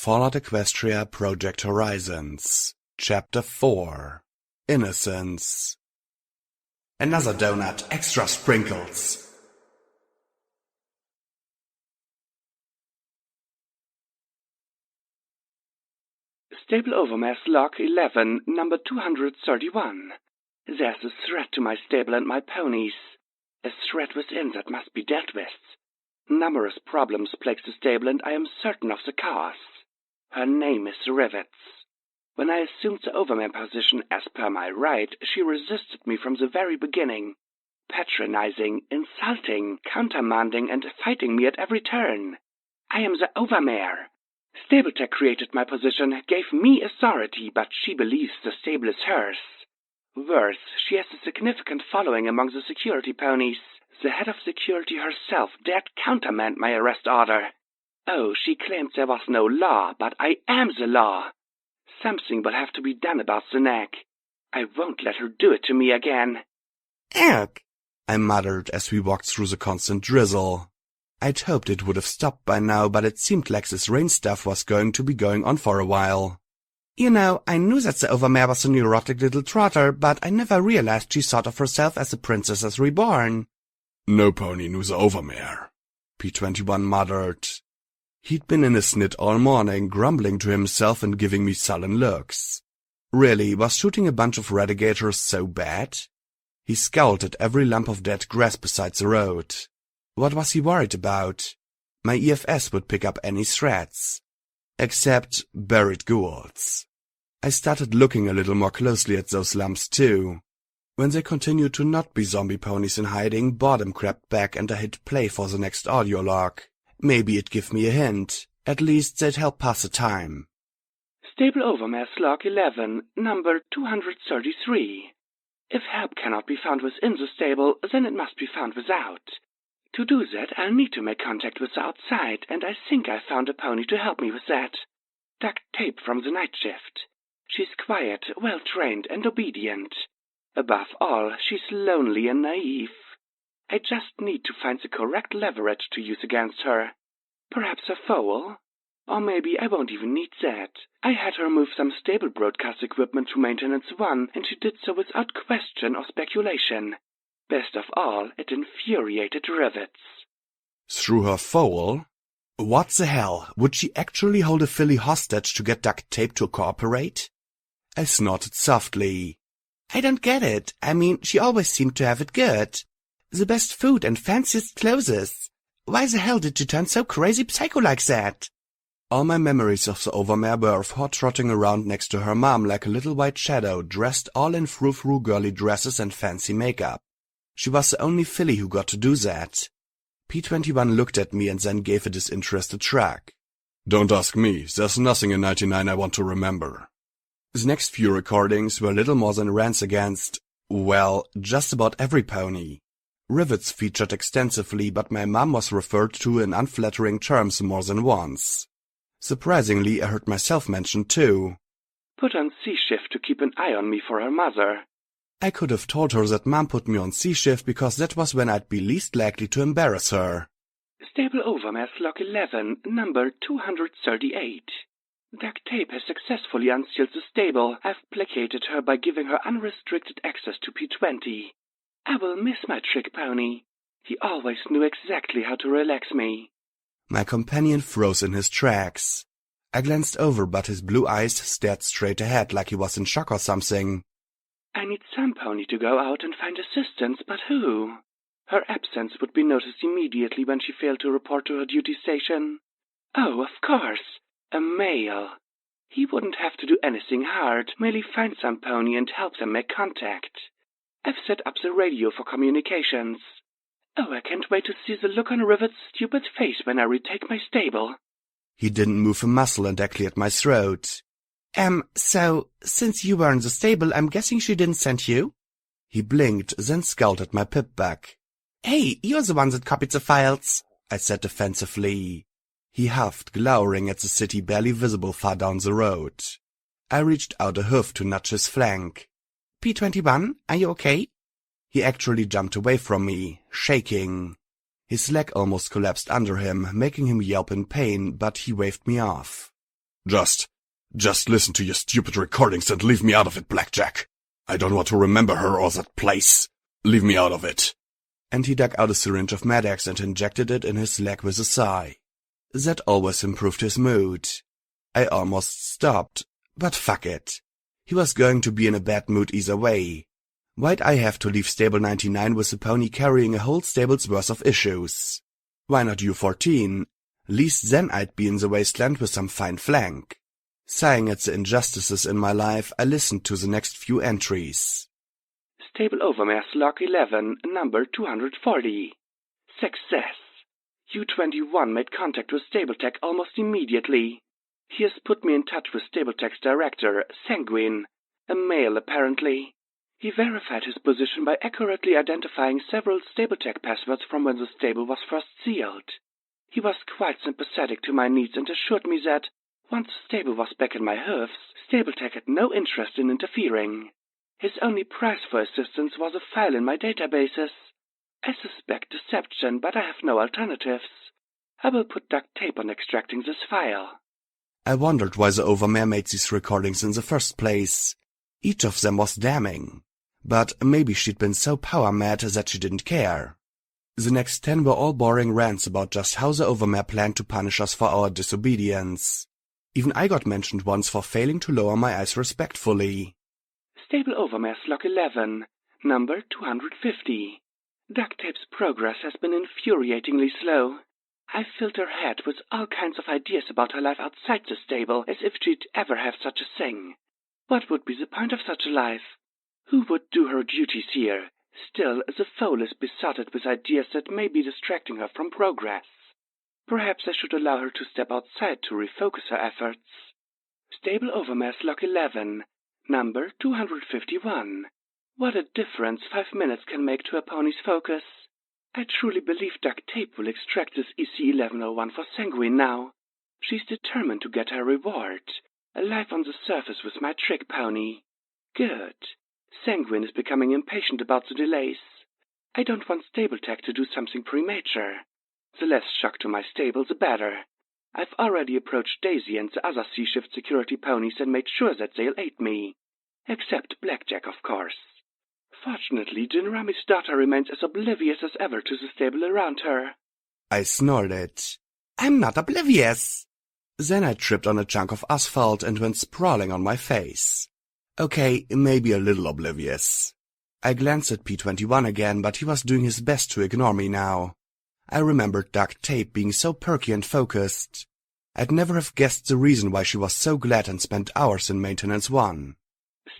Fallout Equestria Project Horizons. Chapter 4. Innocence. Another donut, extra sprinkles. Stable Overmare's Log 11, number 231. There's a threat to my stable and my ponies. A threat within that must be dealt with. Numerous problems plague the stable, and I am certain of the cause. Her name is Rivets. When I assumed the Overmare position as per my right, she resisted me from the very beginning, patronizing, insulting, countermanding, and fighting me at every turn. I am the Overmare. Stabletech created my position, gave me authority, but she believes the stable is hers. Worse, she has a significant following among the security ponies. The head of security herself dared countermand my arrest order. Oh, she claimed there was no law, but I am the law. Something will have to be done about the nag. I won't let her do it to me again. Ugh, I muttered as we walked through the constant drizzle. I'd hoped it would have stopped by now, but it seemed like this rain stuff was going to be going on for a while. You know, I knew that the Overmare was a neurotic little trotter, but I never realized she thought of herself as a princess as reborn. No pony knew the Overmare, P21 muttered. He'd been in his snit all morning, grumbling to himself and giving me sullen looks. Really, was shooting a bunch of redigators so bad? He scowled at every lump of dead grass beside the road. What was he worried about? My EFS would pick up any threats. Except buried ghouls. I started looking a little more closely at those lumps too. When they continued to not be zombie ponies in hiding, boredom crept back and I hit play for the next audio log. Maybe it'd give me a hint. At least they'd help pass the time. Stable Overmare's Log 11, number 233. If help cannot be found within the stable, then it must be found without. To do that, I'll need to make contact with the outside, and I think I found a pony to help me with that. Duct tape from the night shift. She's quiet, well-trained, and obedient. Above all, she's lonely and naive. I just need to find the correct leverage to use against her. Perhaps a foal? Or maybe I won't even need that. I had her move some stable broadcast equipment to Maintenance 1, and she did so without question or speculation. Best of all, it infuriated Rivets. Through her foal? What the hell? Would she actually hold a filly hostage to get duct tape to cooperate? I snorted softly. I don't get it. I mean, she always seemed to have it good. The best food and fanciest clothes. Why the hell did she turn so crazy psycho like that? All my memories of the Overmare were of her trotting around next to her mom like a little white shadow, dressed all in frou-frou girly dresses and fancy makeup. She was the only filly who got to do that. P21 looked at me and then gave a disinterested shrug. Don't ask me, there's nothing in 99 I want to remember. His next few recordings were little more than rants against, well, just about every pony. Rivets featured extensively, but my mom was referred to in unflattering terms more than once. Surprisingly, I heard myself mentioned too. Put on C-shift to keep an eye on me for her mother. I could have told her that Mom put me on C-shift because that was when I'd be least likely to embarrass her. Stable Overmare's Log 11, number 238. Duct tape has successfully unsealed the stable. I've placated her by giving her unrestricted access to P20. I will miss my trick pony. He always knew exactly how to relax me. My companion froze in his tracks. I glanced over, but his blue eyes stared straight ahead like he was in shock or something. I need some pony to go out and find assistance, but who? Her absence would be noticed immediately when she failed to report to her duty station. Oh, of course, a male. He wouldn't have to do anything hard, merely find some pony and help them make contact. I've set up the radio for communications. Oh, I can't wait to see the look on Rivet's stupid face when I retake my stable. He didn't move a muscle and I cleared my throat. So, since you were in the stable, I'm guessing she didn't send you? He blinked, then scowled at my pipback. Hey, you're the one that copied the files, I said defensively. He huffed, glowering at the city barely visible far down the road. I reached out a hoof to nudge his flank. P21, are you okay? He actually jumped away from me, shaking. His leg almost collapsed under him, making him yelp in pain, but he waved me off. Just listen to your stupid recordings and leave me out of it, Blackjack. I don't want to remember her or that place. Leave me out of it. And he dug out a syringe of Med-X and injected it in his leg with a sigh. That always improved his mood. I almost stopped, but fuck it. He was going to be in a bad mood either way. Why'd I have to leave Stable 99 with the pony carrying a whole stable's worth of issues? Why not U14? Least then I'd be in the wasteland with some fine flank. Sighing at the injustices in my life, I listened to the next few entries. Stable Overmare's log 11, number 240. Success. U21 made contact with StableTech almost immediately. He has put me in touch with StableTech's director, Sanguine, a male apparently. He verified his position by accurately identifying several StableTech passwords from when the stable was first sealed. He was quite sympathetic to my needs and assured me that, once the stable was back in my hoofs, StableTech had no interest in interfering. His only price for assistance was a file in my databases. I suspect deception, but I have no alternatives. I will put duct tape on extracting this file. I wondered why the Overmare made these recordings in the first place. Each of them was damning. But maybe she'd been so power-mad that she didn't care. The next 10 were all boring rants about just how the Overmare planned to punish us for our disobedience. Even I got mentioned once for failing to lower my eyes respectfully. Stable Overmare's log 11, number 250. Duct tape's progress has been infuriatingly slow. I filled her head with all kinds of ideas about her life outside the stable, as if she'd ever have such a thing. What would be the point of such a life? Who would do her duties here? Still, the foal is besotted with ideas that may be distracting her from progress. Perhaps I should allow her to step outside to refocus her efforts. Stable Overmare's log 11, number 251. What a difference 5 minutes can make to a pony's focus. I truly believe duct tape will extract this EC-1101 for Sanguine now. She's determined to get her reward, a life on the surface with my trick pony. Good. Sanguine is becoming impatient about the delays. I don't want StableTech to do something premature. The less shock to my stable, the better. I've already approached Daisy and the other C-Shift security ponies and made sure that they'll aid me. Except Blackjack, of course. Fortunately, Jinrami's daughter remains as oblivious as ever to the stable around her. I snorted. I'm not oblivious. Then I tripped on a chunk of asphalt and went sprawling on my face. Okay, maybe a little oblivious. I glanced at P21 again, but he was doing his best to ignore me now. I remembered duct tape being so perky and focused. I'd never have guessed the reason why she was so glad and spent hours in Maintenance 1.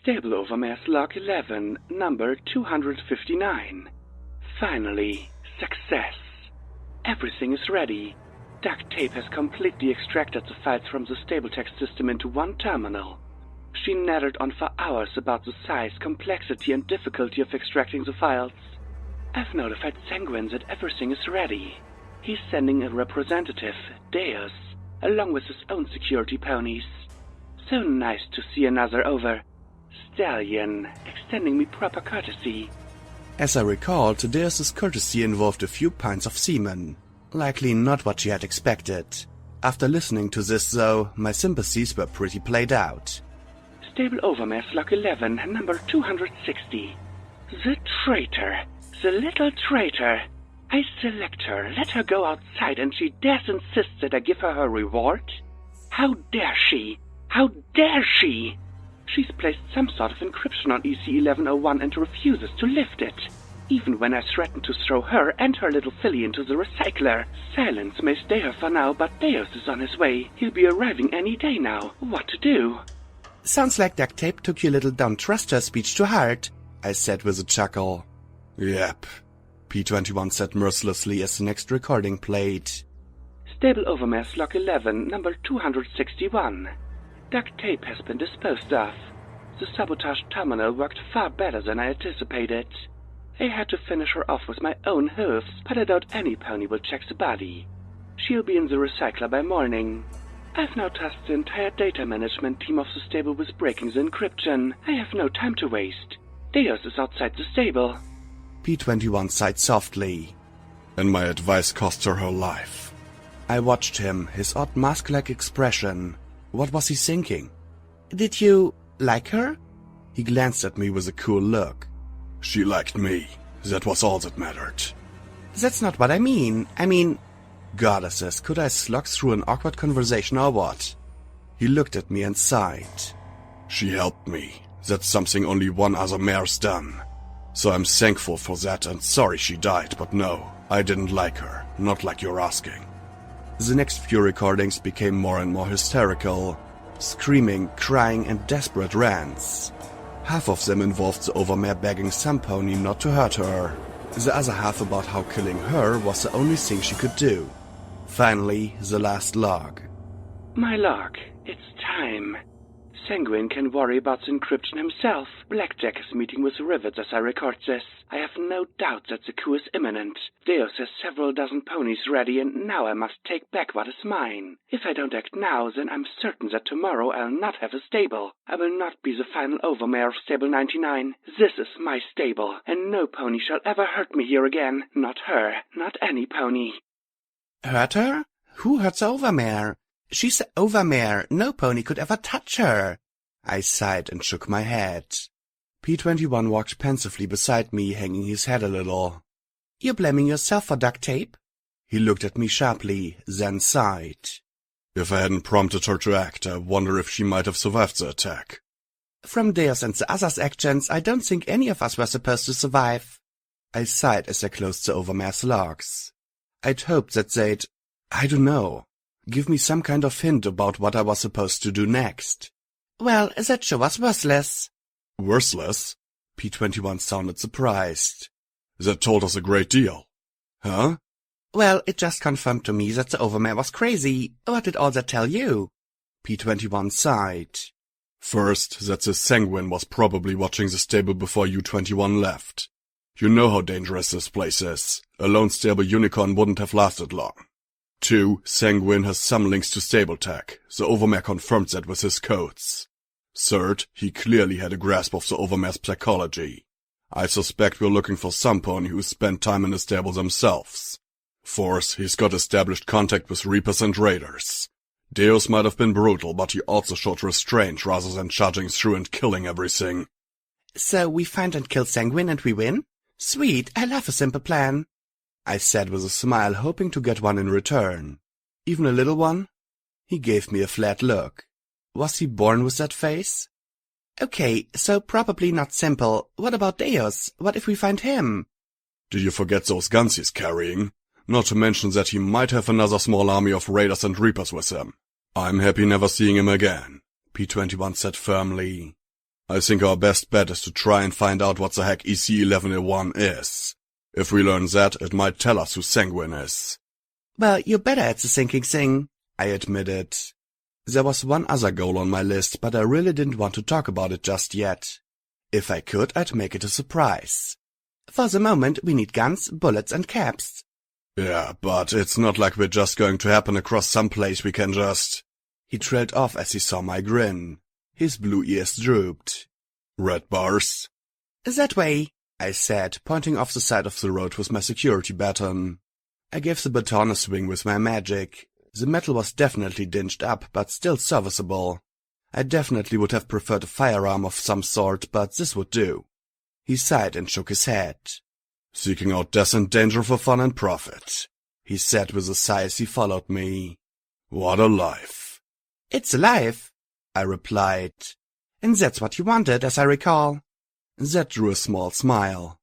Stable Overmare's log 11, number 259. Finally, success. Everything is ready. Duct tape has completely extracted the files from the StableTech system into one terminal. She nattered on for hours about the size, complexity, and difficulty of extracting the files. I've notified Sanguine that everything is ready. He's sending a representative, Deus, along with his own security ponies. So nice to see another stallion, extending me proper courtesy. As I recalled, Deus's courtesy involved a few pints of semen. Likely not what she had expected. After listening to this, though, my sympathies were pretty played out. Stable Overmare's log 11, number 260. The traitor. The little traitor. I select her, let her go outside, and she dares insist that I give her her reward? How dare she? How dare she? She's placed some sort of encryption on EC-1101 and refuses to lift it. Even when I threaten to throw her and her little filly into the recycler. Silence may stay her for now, but Deus is on his way. He'll be arriving any day now. What to do? Sounds like duct tape took your little don't trust her speech to heart, I said with a chuckle. Yep, P21 said mercilessly as the next recording played. Stable Overmare's log 11, number 261. Duct tape has been disposed of. The sabotage terminal worked far better than I anticipated. I had to finish her off with my own hoofs, but I doubt any pony will check the body. She'll be in the recycler by morning. I've now tasked the entire data management team of the stable with breaking the encryption. I have no time to waste. Deus is outside the stable. P21 sighed softly. And my advice cost her her life. I watched him, his odd mask-like expression. What was he thinking? Did you like her? He glanced at me with a cool look. She liked me. That was all that mattered. That's not what I mean. Goddesses, could I slog through an awkward conversation or what? He looked at me and sighed. She helped me. That's something only one other mare's done. So I'm thankful for that and sorry she died, but no, I didn't like her. Not like you're asking. The next few recordings became more and more hysterical. Screaming, crying and desperate rants. Half of them involved the overmare begging some pony not to hurt her. The other half about how killing her was the only thing she could do. Finally, the last log. My log, it's time. Sanguine can worry about the encryption himself. Blackjack is meeting with Rivets as I record this. I have no doubt that the coup is imminent. Deus has several dozen ponies ready, and now I must take back what is mine. If I don't act now, then I'm certain that tomorrow I'll not have a stable. I will not be the final overmare of Stable 99. This is my stable, and no pony shall ever hurt me here again. Not her, not any pony. Hurt her? Who hurts the overmare? She's the overmare. No pony could ever touch her. I sighed and shook my head. P21 walked pensively beside me, hanging his head a little. You're blaming yourself for duct tape? He looked at me sharply, then sighed. If I hadn't prompted her to act, I wonder if she might have survived the attack. From Deus and the others' actions, I don't think any of us were supposed to survive. I sighed as I closed the overmare's logs. I'd hoped that they'd, I don't know, give me some kind of hint about what I was supposed to do next. Well, that sure was worthless. Worthless? P21 sounded surprised. That told us a great deal. Huh? Well, it just confirmed to me that the overmare was crazy. What did all that tell you? P21 sighed. First, that the Sanguine was probably watching the stable before U21 left. You know how dangerous this place is. A lone stable unicorn wouldn't have lasted long. 2. Sanguine has some links to stable tech. The overmare confirmed that with his codes. 3rd, he clearly had a grasp of the overmare's psychology. I suspect we're looking for some pony who spent time in the stable themselves. 4th, he's got established contact with Reapers and Raiders. Deus might have been brutal, but he also showed restraint rather than charging through and killing everything. So we find and kill Sanguine and we win? Sweet, I love a simple plan. I said with a smile, hoping to get one in return. Even a little one? He gave me a flat look. Was he born with that face? Okay, so probably not simple. What about Deus? What if we find him? Did you forget those guns he's carrying? Not to mention that he might have another small army of Raiders and Reapers with him. I'm happy never seeing him again, P21 said firmly. I think our best bet is to try and find out what the heck EC1101 is. If we learn that, it might tell us who Sanguine is. Well, you're better at the thinking thing, I admitted. There was one other goal on my list, but I really didn't want to talk about it just yet. If I could, I'd make it a surprise. For the moment, we need guns, bullets, and caps. Yeah, but it's not like we're just going to happen across some place we can just... He trailed off as he saw my grin. His blue ears drooped. Red bars? That way, I said, pointing off the side of the road with my security baton. I gave the baton a swing with my magic. The metal was definitely dinged up, but still serviceable. I definitely would have preferred a firearm of some sort, but this would do. He sighed and shook his head. Seeking out death and danger for fun and profit, he said with a sigh as he followed me. What a life. It's a life, I replied. And that's what you wanted, as I recall. That drew a small smile.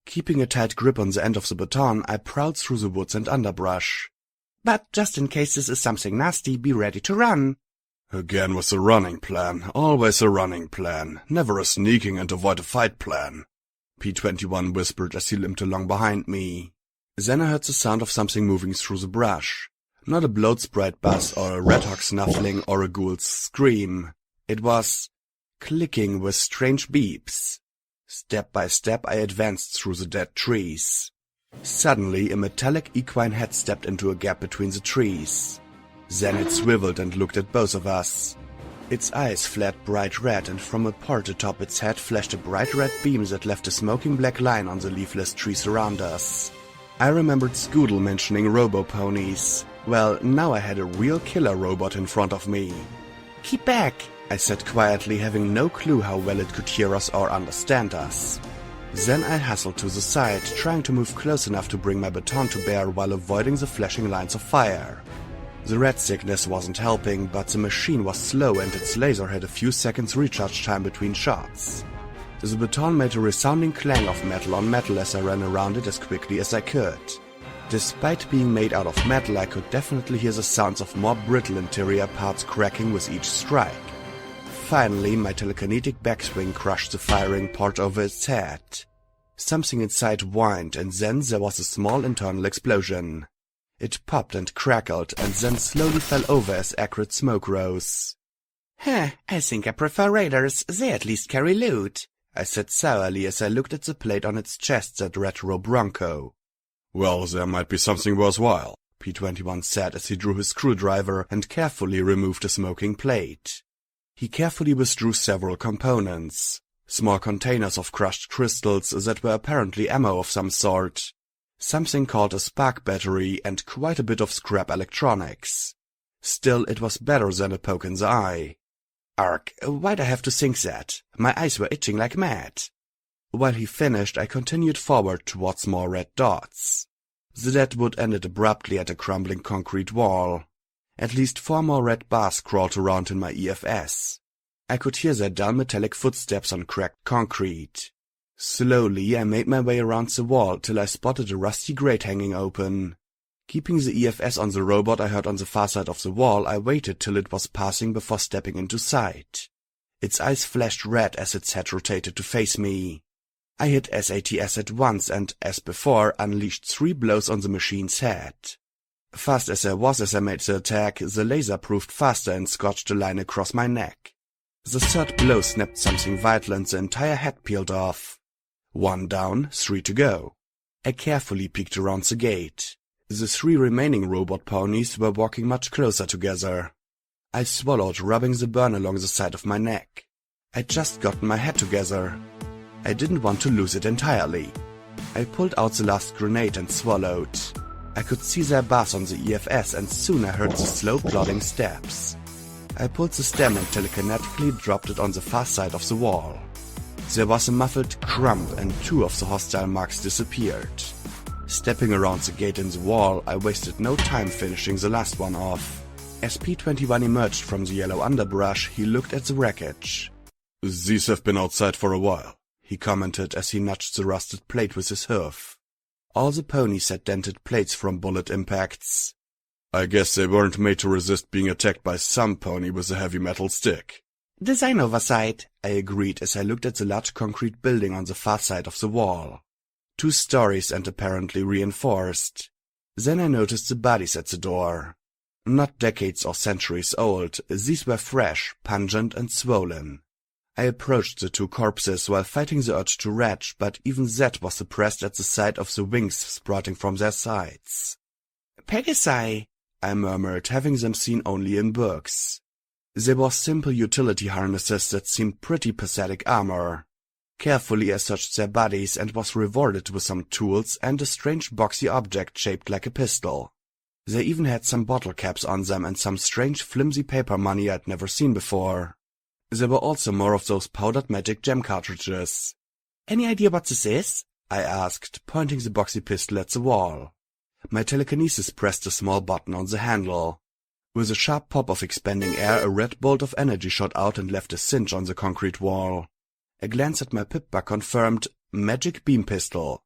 Keeping a tight grip on the end of the baton, I prowled through the woods and underbrush. But just in case this is something nasty, be ready to run. Again with the running plan. Always a running plan. Never a sneaking and avoid a fight plan, P21 whispered as he limped along behind me. Then I heard the sound of something moving through the brush. Not a bloat sprite buzz or a red hawk snuffling or a ghoul's scream. It was clicking with strange beeps. Step by step I advanced through the dead trees. Suddenly a metallic equine head stepped into a gap between the trees. Then it swiveled and looked at both of us. Its eyes flared bright red, and from a port atop its head flashed a bright red beam that left a smoking black line on the leafless trees around us. I remembered Scoodle mentioning robo-ponies. Well, now I had a real killer robot in front of me. Keep back, I said quietly, having no clue how well it could hear us or understand us. Then I hustled to the side, trying to move close enough to bring my baton to bear while avoiding the flashing lines of fire. The red sickness wasn't helping, but the machine was slow and its laser had a few seconds recharge time between shots. The baton made a resounding clang of metal on metal as I ran around it as quickly as I could. Despite being made out of metal, I could definitely hear the sounds of more brittle interior parts cracking with each strike. Finally, my telekinetic backswing crushed the firing part over its head. Something inside whined, and then there was a small internal explosion. It popped and crackled, and then slowly fell over as acrid smoke rose. I think I prefer raiders. They at least carry loot, I said sourly as I looked at the plate on its chest that read Row Bronco. Well, there might be something worthwhile, P-21 said as he drew his screwdriver and carefully removed the smoking plate. He carefully withdrew several components. Small containers of crushed crystals that were apparently ammo of some sort. Something called a spark battery and quite a bit of scrap electronics. Still, it was better than a poke in the eye. Ark, why'd I have to think that? My eyes were itching like mad. While he finished, I continued forward towards more red dots. The deadwood ended abruptly at a crumbling concrete wall. At least 4 more red bars crawled around in my EFS. I could hear their dull metallic footsteps on cracked concrete. Slowly, I made my way around the wall till I spotted a rusty grate hanging open. Keeping the EFS on the robot I heard on the far side of the wall, I waited till it was passing before stepping into sight. Its eyes flashed red as its head rotated to face me. I hit SATS at once and, as before, unleashed 3 blows on the machine's head. Fast as I was as I made the attack, the laser proved faster and scotched a line across my neck. The third blow snapped something vital and the entire head peeled off. 1 down, 3 to go. I carefully peeked around the gate. The 3 remaining robot ponies were walking much closer together. I swallowed, rubbing the burn along the side of my neck. I'd just gotten my head together. I didn't want to lose it entirely. I pulled out the last grenade and swallowed. I could see their bars on the EFS and soon I heard the slow plodding steps. I pulled the stem and telekinetically dropped it on the far side of the wall. There was a muffled crump and 2 of the hostile marks disappeared. Stepping around the gate in the wall, I wasted no time finishing the last one off. As P-21 emerged from the yellow underbrush, he looked at the wreckage. These have been outside for a while, he commented as he nudged the rusted plate with his hoof. All the ponies had dented plates from bullet impacts. I guess they weren't made to resist being attacked by some pony with a heavy metal stick. Design oversight, I agreed as I looked at the large concrete building on the far side of the wall. 2 stories and apparently reinforced. Then I noticed the bodies at the door. Not decades or centuries old, these were fresh, pungent and swollen. I approached the 2 corpses while fighting the urge to retch, but even that was suppressed at the sight of the wings sprouting from their sides. Pegasi, I murmured, having them seen only in books. They were simple utility harnesses that seemed pretty pathetic armor. Carefully I searched their bodies and was rewarded with some tools and a strange boxy object shaped like a pistol. They even had some bottle caps on them and some strange flimsy paper money I'd never seen before. There were also more of those powdered magic gem cartridges. Any idea what this is? I asked, pointing the boxy pistol at the wall. My telekinesis pressed a small button on the handle. With a sharp pop of expanding air, a red bolt of energy shot out and left a cinch on the concrete wall. A glance at my pip-bar confirmed, magic beam pistol.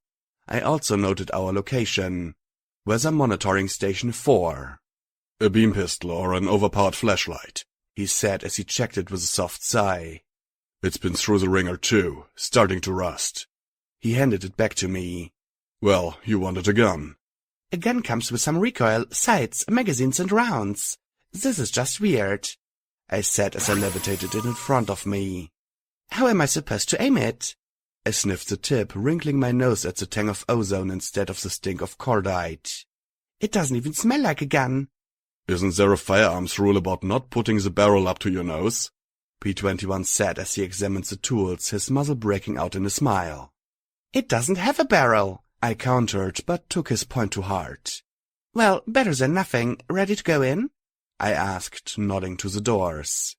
I also noted our location. Weather monitoring station 4. A beam pistol or an overpowered flashlight, he said as he checked it with a soft sigh. It's been through the ringer too, starting to rust. He handed it back to me. Well, you wanted a gun. A gun comes with some recoil, sights, magazines and rounds. This is just weird, I said as I levitated it in front of me. How am I supposed to aim it? I sniffed the tip, wrinkling my nose at the tang of ozone instead of the stink of cordite. It doesn't even smell like a gun. Isn't there a firearms rule about not putting the barrel up to your nose? P-21 said as he examined the tools, his muzzle breaking out in a smile. It doesn't have a barrel, I countered, but took his point to heart. Well, better than nothing. Ready to go in? I asked, nodding to the doors.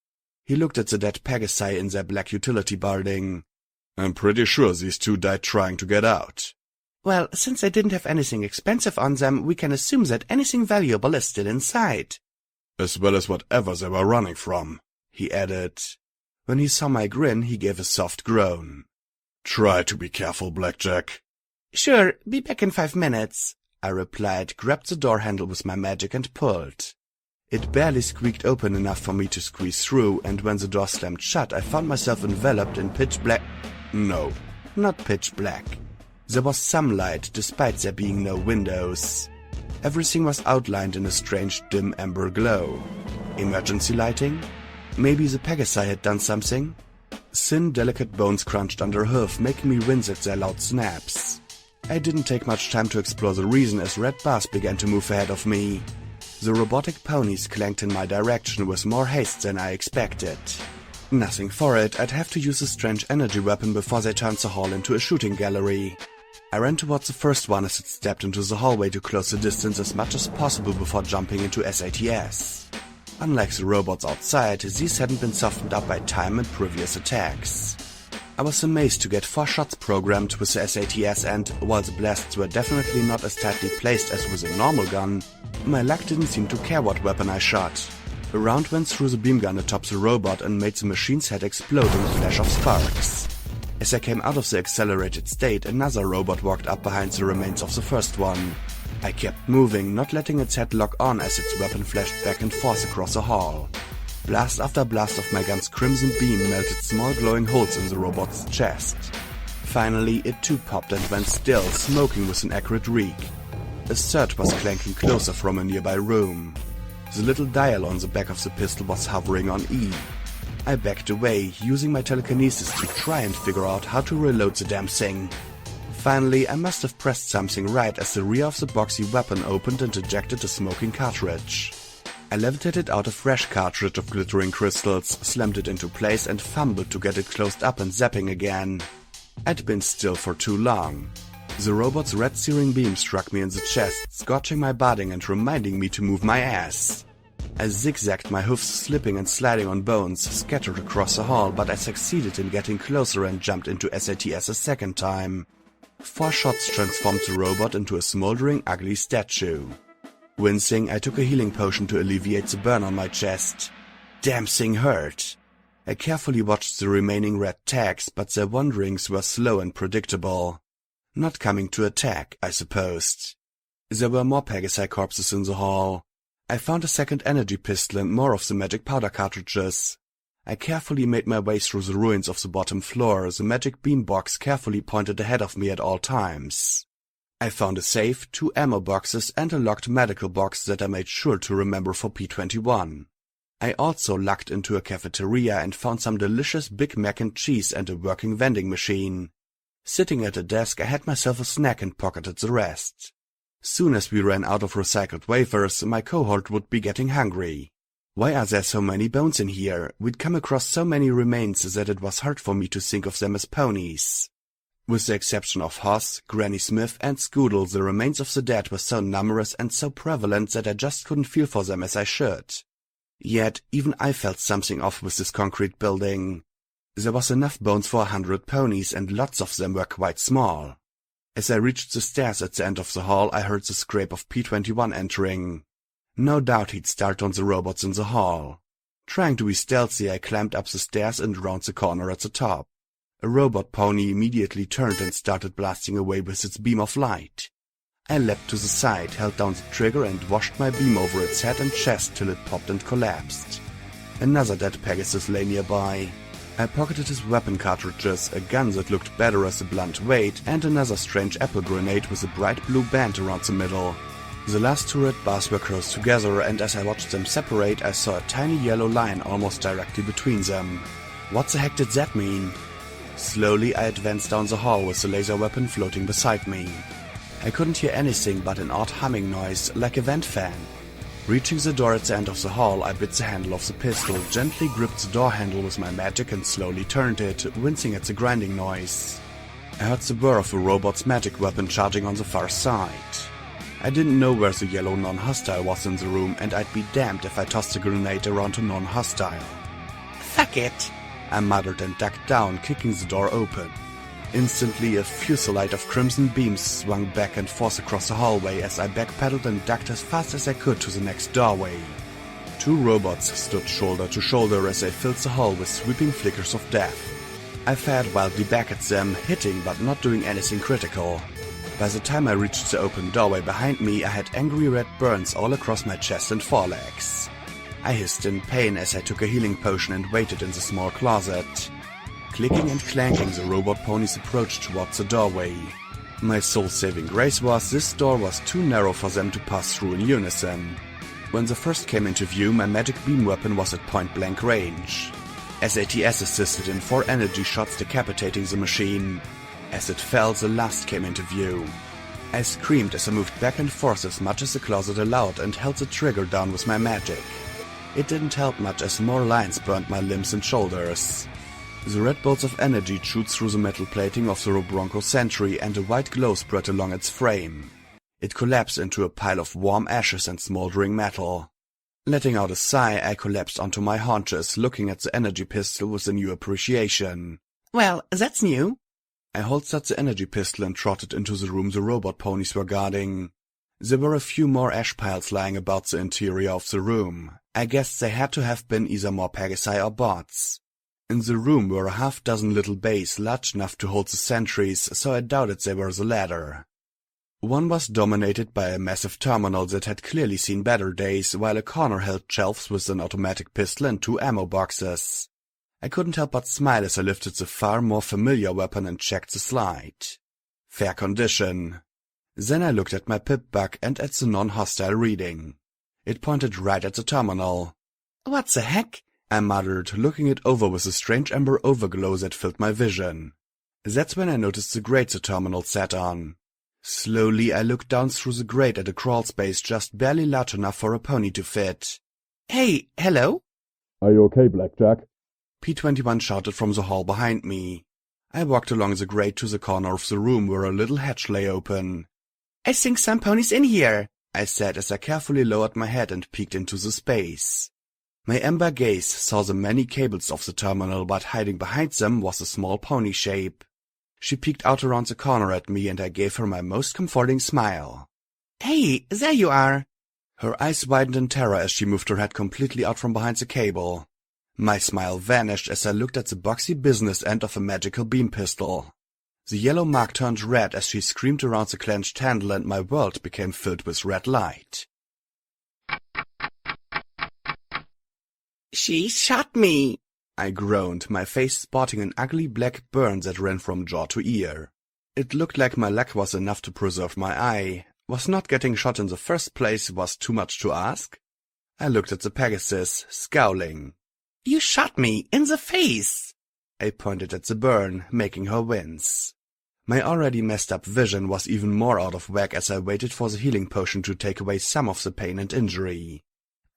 He looked at the dead Pegasi in their black utility building. I'm pretty sure these two died trying to get out. Well, since they didn't have anything expensive on them, we can assume that anything valuable is still inside. As well as whatever they were running from, he added. When he saw my grin, he gave a soft groan. Try to be careful, Blackjack. Sure, be back in 5 minutes, I replied, grabbed the door handle with my magic and pulled. It barely squeaked open enough for me to squeeze through, and when the door slammed shut, I found myself enveloped in pitch black. No, not pitch black. There was some light, despite there being no windows. Everything was outlined in a strange dim amber glow. Emergency lighting? Maybe the Pegasi had done something? Thin, delicate bones crunched under hoof, making me wince at their loud snaps. I didn't take much time to explore the reason as red bars began to move ahead of me. The robotic ponies clanked in my direction with more haste than I expected. Nothing for it, I'd have to use a strange energy weapon before they turned the hall into a shooting gallery. I ran towards the first one as it stepped into the hallway to close the distance as much as possible before jumping into SATS. Unlike the robots outside, these hadn't been softened up by time and previous attacks. I was amazed to get 4 shots programmed with the SATS and, while the blasts were definitely not as tightly placed as with a normal gun, my luck didn't seem to care what weapon I shot. A round went through the beam gun atop the robot and made the machine's head explode in a flash of sparks. As I came out of the accelerated state, another robot walked up behind the remains of the first one. I kept moving, not letting its head lock on as its weapon flashed back and forth across the hall. Blast after blast of my gun's crimson beam melted small glowing holes in the robot's chest. Finally, it too popped and went still, smoking with an acrid reek. A third was clanking closer from a nearby room. The little dial on the back of the pistol was hovering on E. I backed away, using my telekinesis to try and figure out how to reload the damn thing. Finally, I must have pressed something right as the rear of the boxy weapon opened and ejected a smoking cartridge. I levitated out a fresh cartridge of glittering crystals, slammed it into place and fumbled to get it closed up and zapping again. I'd been still for too long. The robot's red searing beam struck me in the chest, scorching my body and reminding me to move my ass. I zigzagged, my hoofs slipping and sliding on bones scattered across the hall, but I succeeded in getting closer and jumped into SATS a second time. 4 shots transformed the robot into a smoldering, ugly statue. Wincing, I took a healing potion to alleviate the burn on my chest. Damn thing hurt. I carefully watched the remaining red tags, but their wanderings were slow and predictable. Not coming to attack, I supposed. There were more Pegasi corpses in the hall. I found a second energy pistol and more of the magic powder cartridges. I carefully made my way through the ruins of the bottom floor, the magic beam box carefully pointed ahead of me at all times. I found a safe, 2 ammo boxes and a locked medical box that I made sure to remember for P21. I also lucked into a cafeteria and found some delicious Big Mac and cheese and a working vending machine. Sitting at a desk, I had myself a snack and pocketed the rest. Soon as we ran out of recycled wafers, my cohort would be getting hungry. Why are there so many bones in here? We'd come across so many remains that it was hard for me to think of them as ponies. With the exception of Hoss, Granny Smith, and Scoodle, the remains of the dead were so numerous and so prevalent that I just couldn't feel for them as I should. Yet, even I felt something off with this concrete building. There was enough bones for 100 ponies, and lots of them were quite small. As I reached the stairs at the end of the hall, I heard the scrape of P21 entering. No doubt he'd start on the robots in the hall. Trying to be stealthy, I climbed up the stairs and round the corner at the top. A robot pony immediately turned and started blasting away with its beam of light. I leapt to the side, held down the trigger and washed my beam over its head and chest till it popped and collapsed. Another dead Pegasus lay nearby. I pocketed his weapon cartridges, a gun that looked better as a blunt weight, and another strange apple grenade with a bright blue band around the middle. The last 2 red bars were close together, and as I watched them separate, I saw a tiny yellow line almost directly between them. What the heck did that mean? Slowly, I advanced down the hall with the laser weapon floating beside me. I couldn't hear anything but an odd humming noise, like a vent fan. Reaching the door at the end of the hall, I bit the handle of the pistol, gently gripped the door handle with my magic and slowly turned it, wincing at the grinding noise. I heard the whir of a robot's magic weapon charging on the far side. I didn't know where the yellow non-hostile was in the room, and I'd be damned if I tossed a grenade around a non-hostile. fuck it, I muttered and ducked down, kicking the door open. Instantly, a fusillade of crimson beams swung back and forth across the hallway as I backpedaled and ducked as fast as I could to the next doorway. 2 robots stood shoulder to shoulder as they filled the hall with sweeping flickers of death. I fired wildly back at them, hitting but not doing anything critical. By the time I reached the open doorway behind me, I had angry red burns all across my chest and forelegs. I hissed in pain as I took a healing potion and waited in the small closet. Clicking and clanking, the robot ponies approached towards the doorway. My soul-saving grace was this door was too narrow for them to pass through in unison. When the first came into view, my magic beam weapon was at point-blank range. SATS assisted in 4 energy shots decapitating the machine. As it fell, the last came into view. I screamed as I moved back and forth as much as the closet allowed and held the trigger down with my magic. It didn't help much as more lines burned my limbs and shoulders. The red bolts of energy chewed through the metal plating of the Robronco Sentry and a white glow spread along its frame. It collapsed into a pile of warm ashes and smoldering metal. Letting out a sigh, I collapsed onto my haunches, looking at the energy pistol with a new appreciation. Well, that's new. I holstered the energy pistol and trotted into the room the robot ponies were guarding. There were a few more ash piles lying about the interior of the room. I guessed they had to have been either more Pegasi or bots. In the room were a half-dozen little bays large enough to hold the sentries, so I doubted they were the latter. One was dominated by a massive terminal that had clearly seen better days, while a corner held shelves with an automatic pistol and 2 ammo boxes. I couldn't help but smile as I lifted the far more familiar weapon and checked the slide. Fair condition. Then I looked at my pip-bug and at the non-hostile reading. It pointed right at the terminal. What the heck? I muttered, looking it over with a strange amber overglow that filled my vision. That's when I noticed the grate the terminal sat on. Slowly I looked down through the grate at a crawl space just barely large enough for a pony to fit. Hey, hello? Are you okay, Blackjack? P-21 shouted from the hall behind me. I walked along the grate to the corner of the room where a little hatch lay open. I think some pony's in here, I said as I carefully lowered my head and peeked into the space. My amber gaze saw the many cables of the terminal, but hiding behind them was a small pony shape. She peeked out around the corner at me and I gave her my most comforting smile. Hey, there you are. Her eyes widened in terror as she moved her head completely out from behind the cable. My smile vanished as I looked at the boxy business end of a magical beam pistol. The yellow mark turned red as she screamed around the clenched handle and my world became filled with red light. She shot me, I groaned, my face sporting an ugly black burn that ran from jaw to ear. It looked like my luck was enough to preserve my eye. Was not getting shot in the first place was too much to ask? I looked at the Pegasus, scowling. You shot me in the face. I pointed at the burn, making her wince. My already messed up vision was even more out of whack as I waited for the healing potion to take away some of the pain and injury.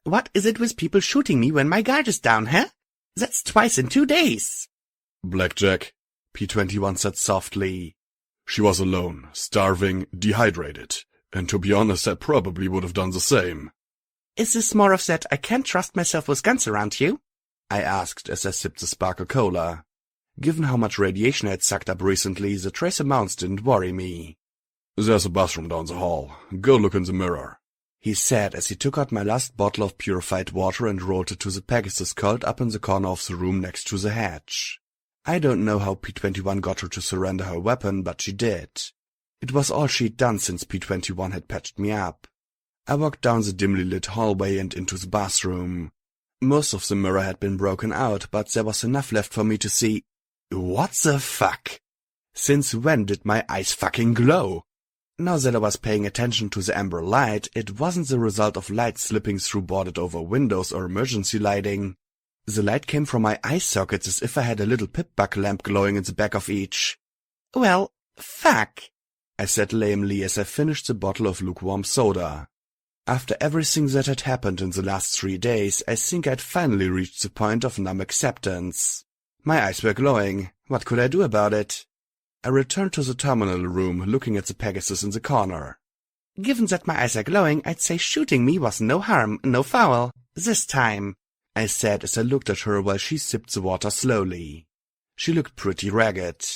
What is it with people shooting me when my guard is down, huh? That's twice in 2 days. Blackjack, P-21 said softly. She was alone, starving, dehydrated. And to be honest, I probably would have done the same. Is this more of that I can't trust myself with guns around you? I asked as I sipped the sparkle cola. Given how much radiation I had sucked up recently, the trace amounts didn't worry me. There's a bathroom down the hall. Go look in the mirror, he said as he took out my last bottle of purified water and rolled it to the Pegasus curled up in the corner of the room next to the hatch. I don't know how P-21 got her to surrender her weapon, but she did. It was all she'd done since P-21 had patched me up. I walked down the dimly lit hallway and into the bathroom. Most of the mirror had been broken out, but there was enough left for me to see. What the fuck? Since when did my eyes fucking glow? Now that I was paying attention to the amber light, it wasn't the result of light slipping through boarded over windows or emergency lighting. The light came from my eye sockets as if I had a little pip-bug lamp glowing in the back of each. Well, fuck, I said lamely as I finished the bottle of lukewarm soda. After everything that had happened in the last 3 days, I think I'd finally reached the point of numb acceptance. My eyes were glowing. What could I do about it? I returned to the terminal room, looking at the Pegasus in the corner. Given that my eyes are glowing, I'd say shooting me was no harm, no foul. This time. I said as I looked at her while she sipped the water slowly. She looked pretty ragged.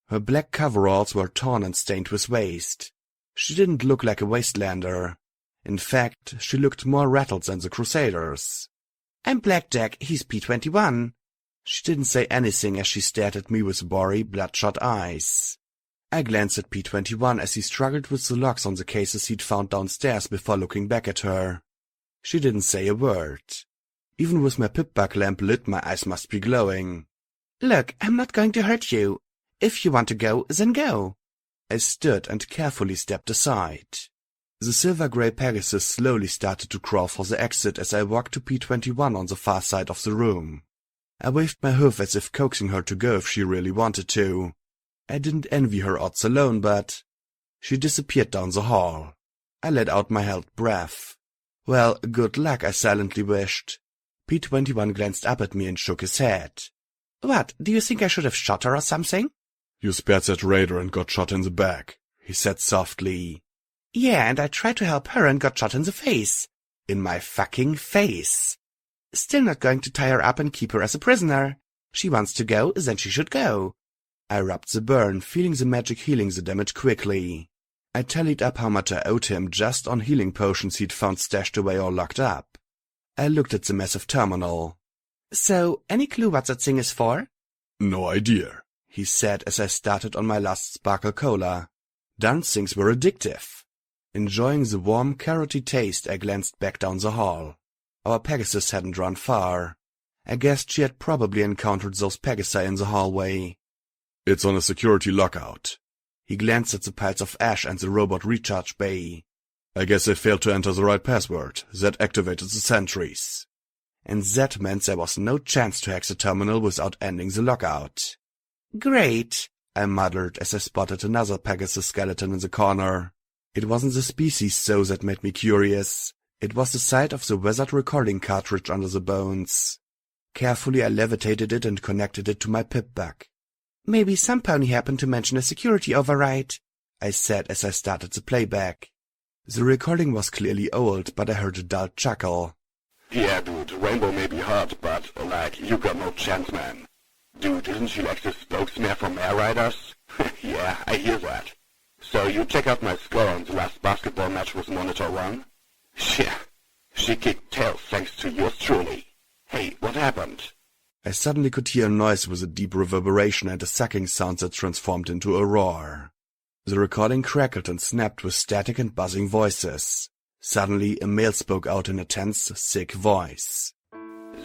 Her black coveralls were torn and stained with waste. She didn't look like a wastelander. In fact, she looked more rattled than the Crusaders. "I'm Blackjack, he's P21. She didn't say anything as she stared at me with blurry, bloodshot eyes. I glanced at P21 as he struggled with the locks on the cases he'd found downstairs before looking back at her. She didn't say a word. Even with my pip-bug lamp lit, my eyes must be glowing. "Look, I'm not going to hurt you. If you want to go, then go." I stood and carefully stepped aside. The silver-grey Pegasus slowly started to crawl for the exit as I walked to P21 on the far side of the room. I waved my hoof as if coaxing her to go if she really wanted to. I didn't envy her odds alone, but... She disappeared down the hall. I let out my held breath. Well, good luck, I silently wished. P21 glanced up at me and shook his head. "What, do you think I should have shot her or something?" "You spared that raider and got shot in the back," he said softly. "Yeah, and I tried to help her and got shot in the face. In my fucking face. Still not going to tie her up and keep her as a prisoner. She wants to go, then she should go." I rubbed the burn, feeling the magic healing the damage quickly. I tallied up how much I owed him just on healing potions he'd found stashed away or locked up. I looked at the massive terminal. "So, any clue what that thing is for?" "No idea," he said as I started on my last Sparkle Cola. Darn things were addictive. Enjoying the warm, carroty taste, I glanced back down the hall. Our Pegasus hadn't run far. I guessed she had probably encountered those Pegasi in the hallway. "It's on a security lockout." He glanced at the piles of ash and the robot recharge bay. "I guess they failed to enter the right password. That activated the sentries." And that meant there was no chance to hack the terminal without ending the lockout. "Great," I muttered as I spotted another Pegasus skeleton in the corner. It wasn't the species, though, that made me curious. It was the sight of the weathered recording cartridge under the bones. Carefully I levitated it and connected it to my pip-bug. "Maybe some pony happened to mention a security override," I said as I started the playback. The recording was clearly old, but I heard a dull chuckle. "Yeah, dude, Rainbow may be hot, but, you got no chance, man. Dude, isn't she like the spokesman from Air Riders? Yeah, I hear that. So you check out my score on the last basketball match with Monitor 1? Yeah, she kicked tail thanks to yours truly. Hey, what happened?" I suddenly could hear a noise with a deep reverberation and a sucking sound that transformed into a roar. The recording crackled and snapped with static and buzzing voices. Suddenly, a male spoke out in a tense, sick voice.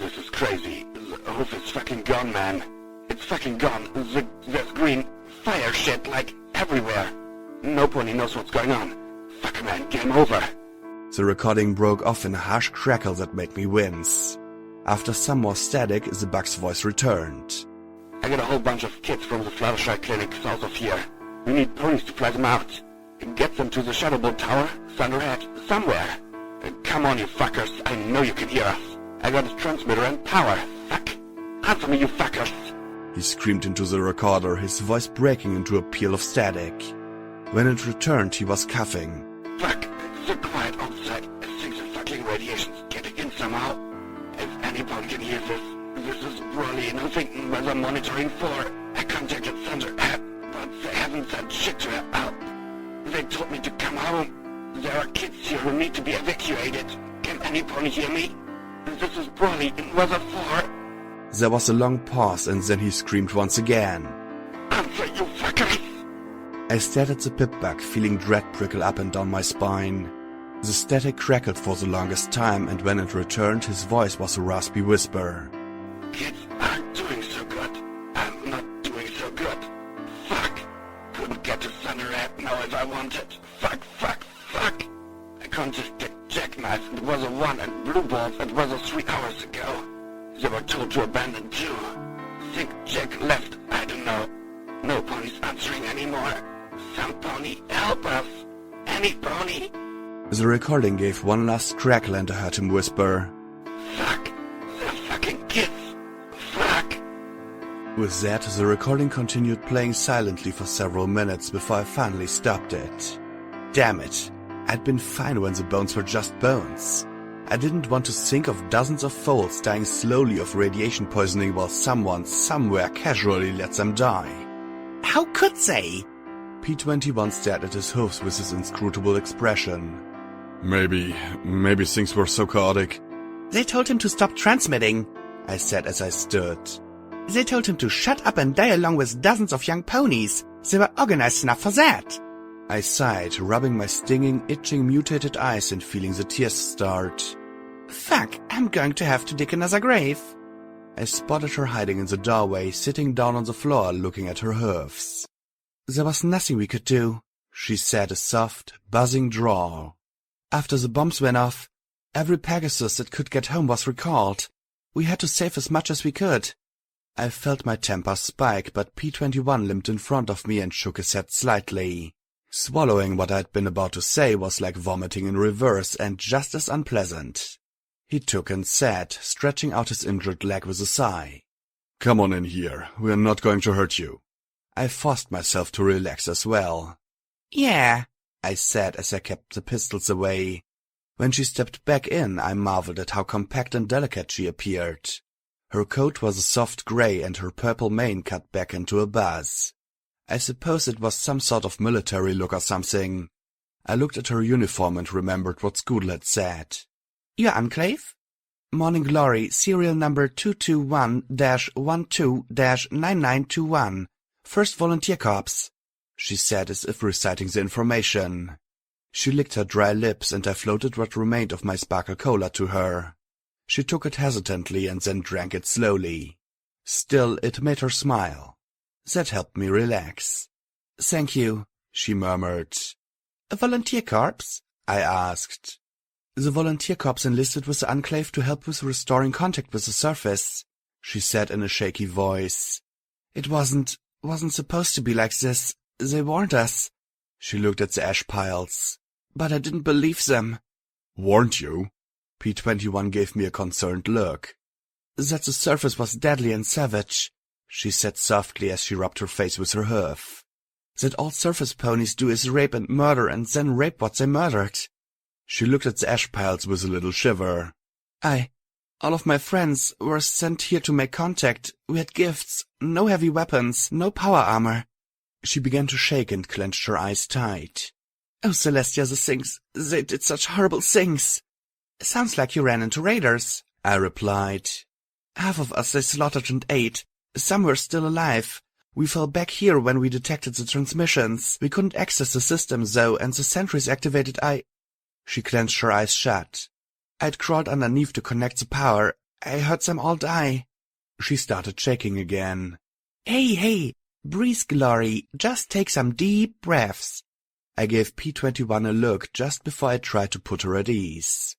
"This is crazy. The hoof is fucking gone, man. It's fucking gone. There's green fire shit, everywhere. No pony knows what's going on. Fuck, man, game over." The recording broke off in a harsh crackle that made me wince. After some more static, the bug's voice returned. "I got a whole bunch of kids from the Fluttershy clinic south of here. We need ponies to fly them out. Get them to the Shadowbolt Tower, Thunderhead, somewhere. Come on, you fuckers. I know you can hear us. I got a transmitter and power. Fuck. Answer me, you fuckers." He screamed into the recorder, his voice breaking into a peal of static. When it returned, he was coughing. "Fuck. It's so quiet outside. I think the fucking radiation's getting in somehow. If anybody can hear this is Brony in Huffington Weather Monitoring 4. I contacted Thunderhead, but they haven't said shit to help. They told me to come home. There are kids here who need to be evacuated. Can any pony hear me? This is Brony in Weather 4. There was a long pause, and then he screamed once again. "Answer, you fuckers!" I stared at the pip-bug, feeling dread prickle up and down my spine. The static crackled for the longest time, and when it returned, his voice was a raspy whisper. "Kids aren't doing so good. I'm not doing so good. Fuck. Couldn't get to Thunderhead now if I wanted. Fuck. I contacted Jackknife and Weather 1 and Blue Balls at Weather 3 hours ago. They were told to abandon too. Think Jack left, I don't know. No ponies answering anymore. Some pony, help us. Any pony?" The recording gave one last crackle and I heard him whisper, "Fuck. They're fucking kids. Fuck." With that, the recording continued playing silently for several minutes before I finally stopped it. Damn it. I'd been fine when the bones were just bones. I didn't want to think of dozens of foals dying slowly of radiation poisoning while someone somewhere casually lets them die. How could they? P21 stared at his hoofs with his inscrutable expression. Maybe things were so chaotic. They told him to stop transmitting, I said as I stood. They told him to shut up and die along with dozens of young ponies. They were organized enough for that. I sighed, rubbing my stinging, itching, mutated eyes and feeling the tears start. Fuck, I'm going to have to dig another grave. I spotted her hiding in the doorway, sitting down on the floor looking at her hoofs. There was nothing we could do, she said, a soft, buzzing drawl. After the bombs went off, every Pegasus that could get home was recalled. We had to save as much as we could. I felt my temper spike, but P21 limped in front of me and shook his head slightly. Swallowing what I'd been about to say was like vomiting in reverse and just as unpleasant. He took and sat, stretching out his injured leg with a sigh. Come on in here, we're not going to hurt you. I forced myself to relax as well. Yeah, I said as I kept the pistols away. When she stepped back in, I marveled at how compact and delicate she appeared. Her coat was a soft grey and her purple mane cut back into a buzz. I suppose it was some sort of military look or something. I looked at her uniform and remembered what Scoodle had said. Your enclave? Morning Glory, serial number 221-12-9921. First Volunteer Corps, she said as if reciting the information. She licked her dry lips and I floated what remained of my Sparkle Cola to her. She took it hesitantly and then drank it slowly. Still, it made her smile. That helped me relax. Thank you, she murmured. A volunteer corps? I asked. The volunteer corps enlisted with the Enclave to help with restoring contact with the surface, she said in a shaky voice. It wasn't supposed to be like this. They warned us. She looked at the ash piles. But I didn't believe them. Warned you? P21 gave me a concerned look. That the surface was deadly and savage, she said softly as she rubbed her face with her hoof. That all surface ponies do is rape and murder and then rape what they murdered. She looked at the ash piles with a little shiver. All of my friends were sent here to make contact. We had gifts, no heavy weapons, no power armor. She began to shake and clenched her eyes tight. Oh, Celestia, the things, they did such horrible things. Sounds like you ran into raiders, I replied. Half of us they slaughtered and ate. Some were still alive. We fell back here when we detected the transmissions. We couldn't access the system, though, and the sentries activated. She clenched her eyes shut. I'd crawled underneath to connect the power. I heard them all die. She started shaking again. Hey, breathe, Glory. Just take some deep breaths. I gave P21 a look just before I tried to put her at ease.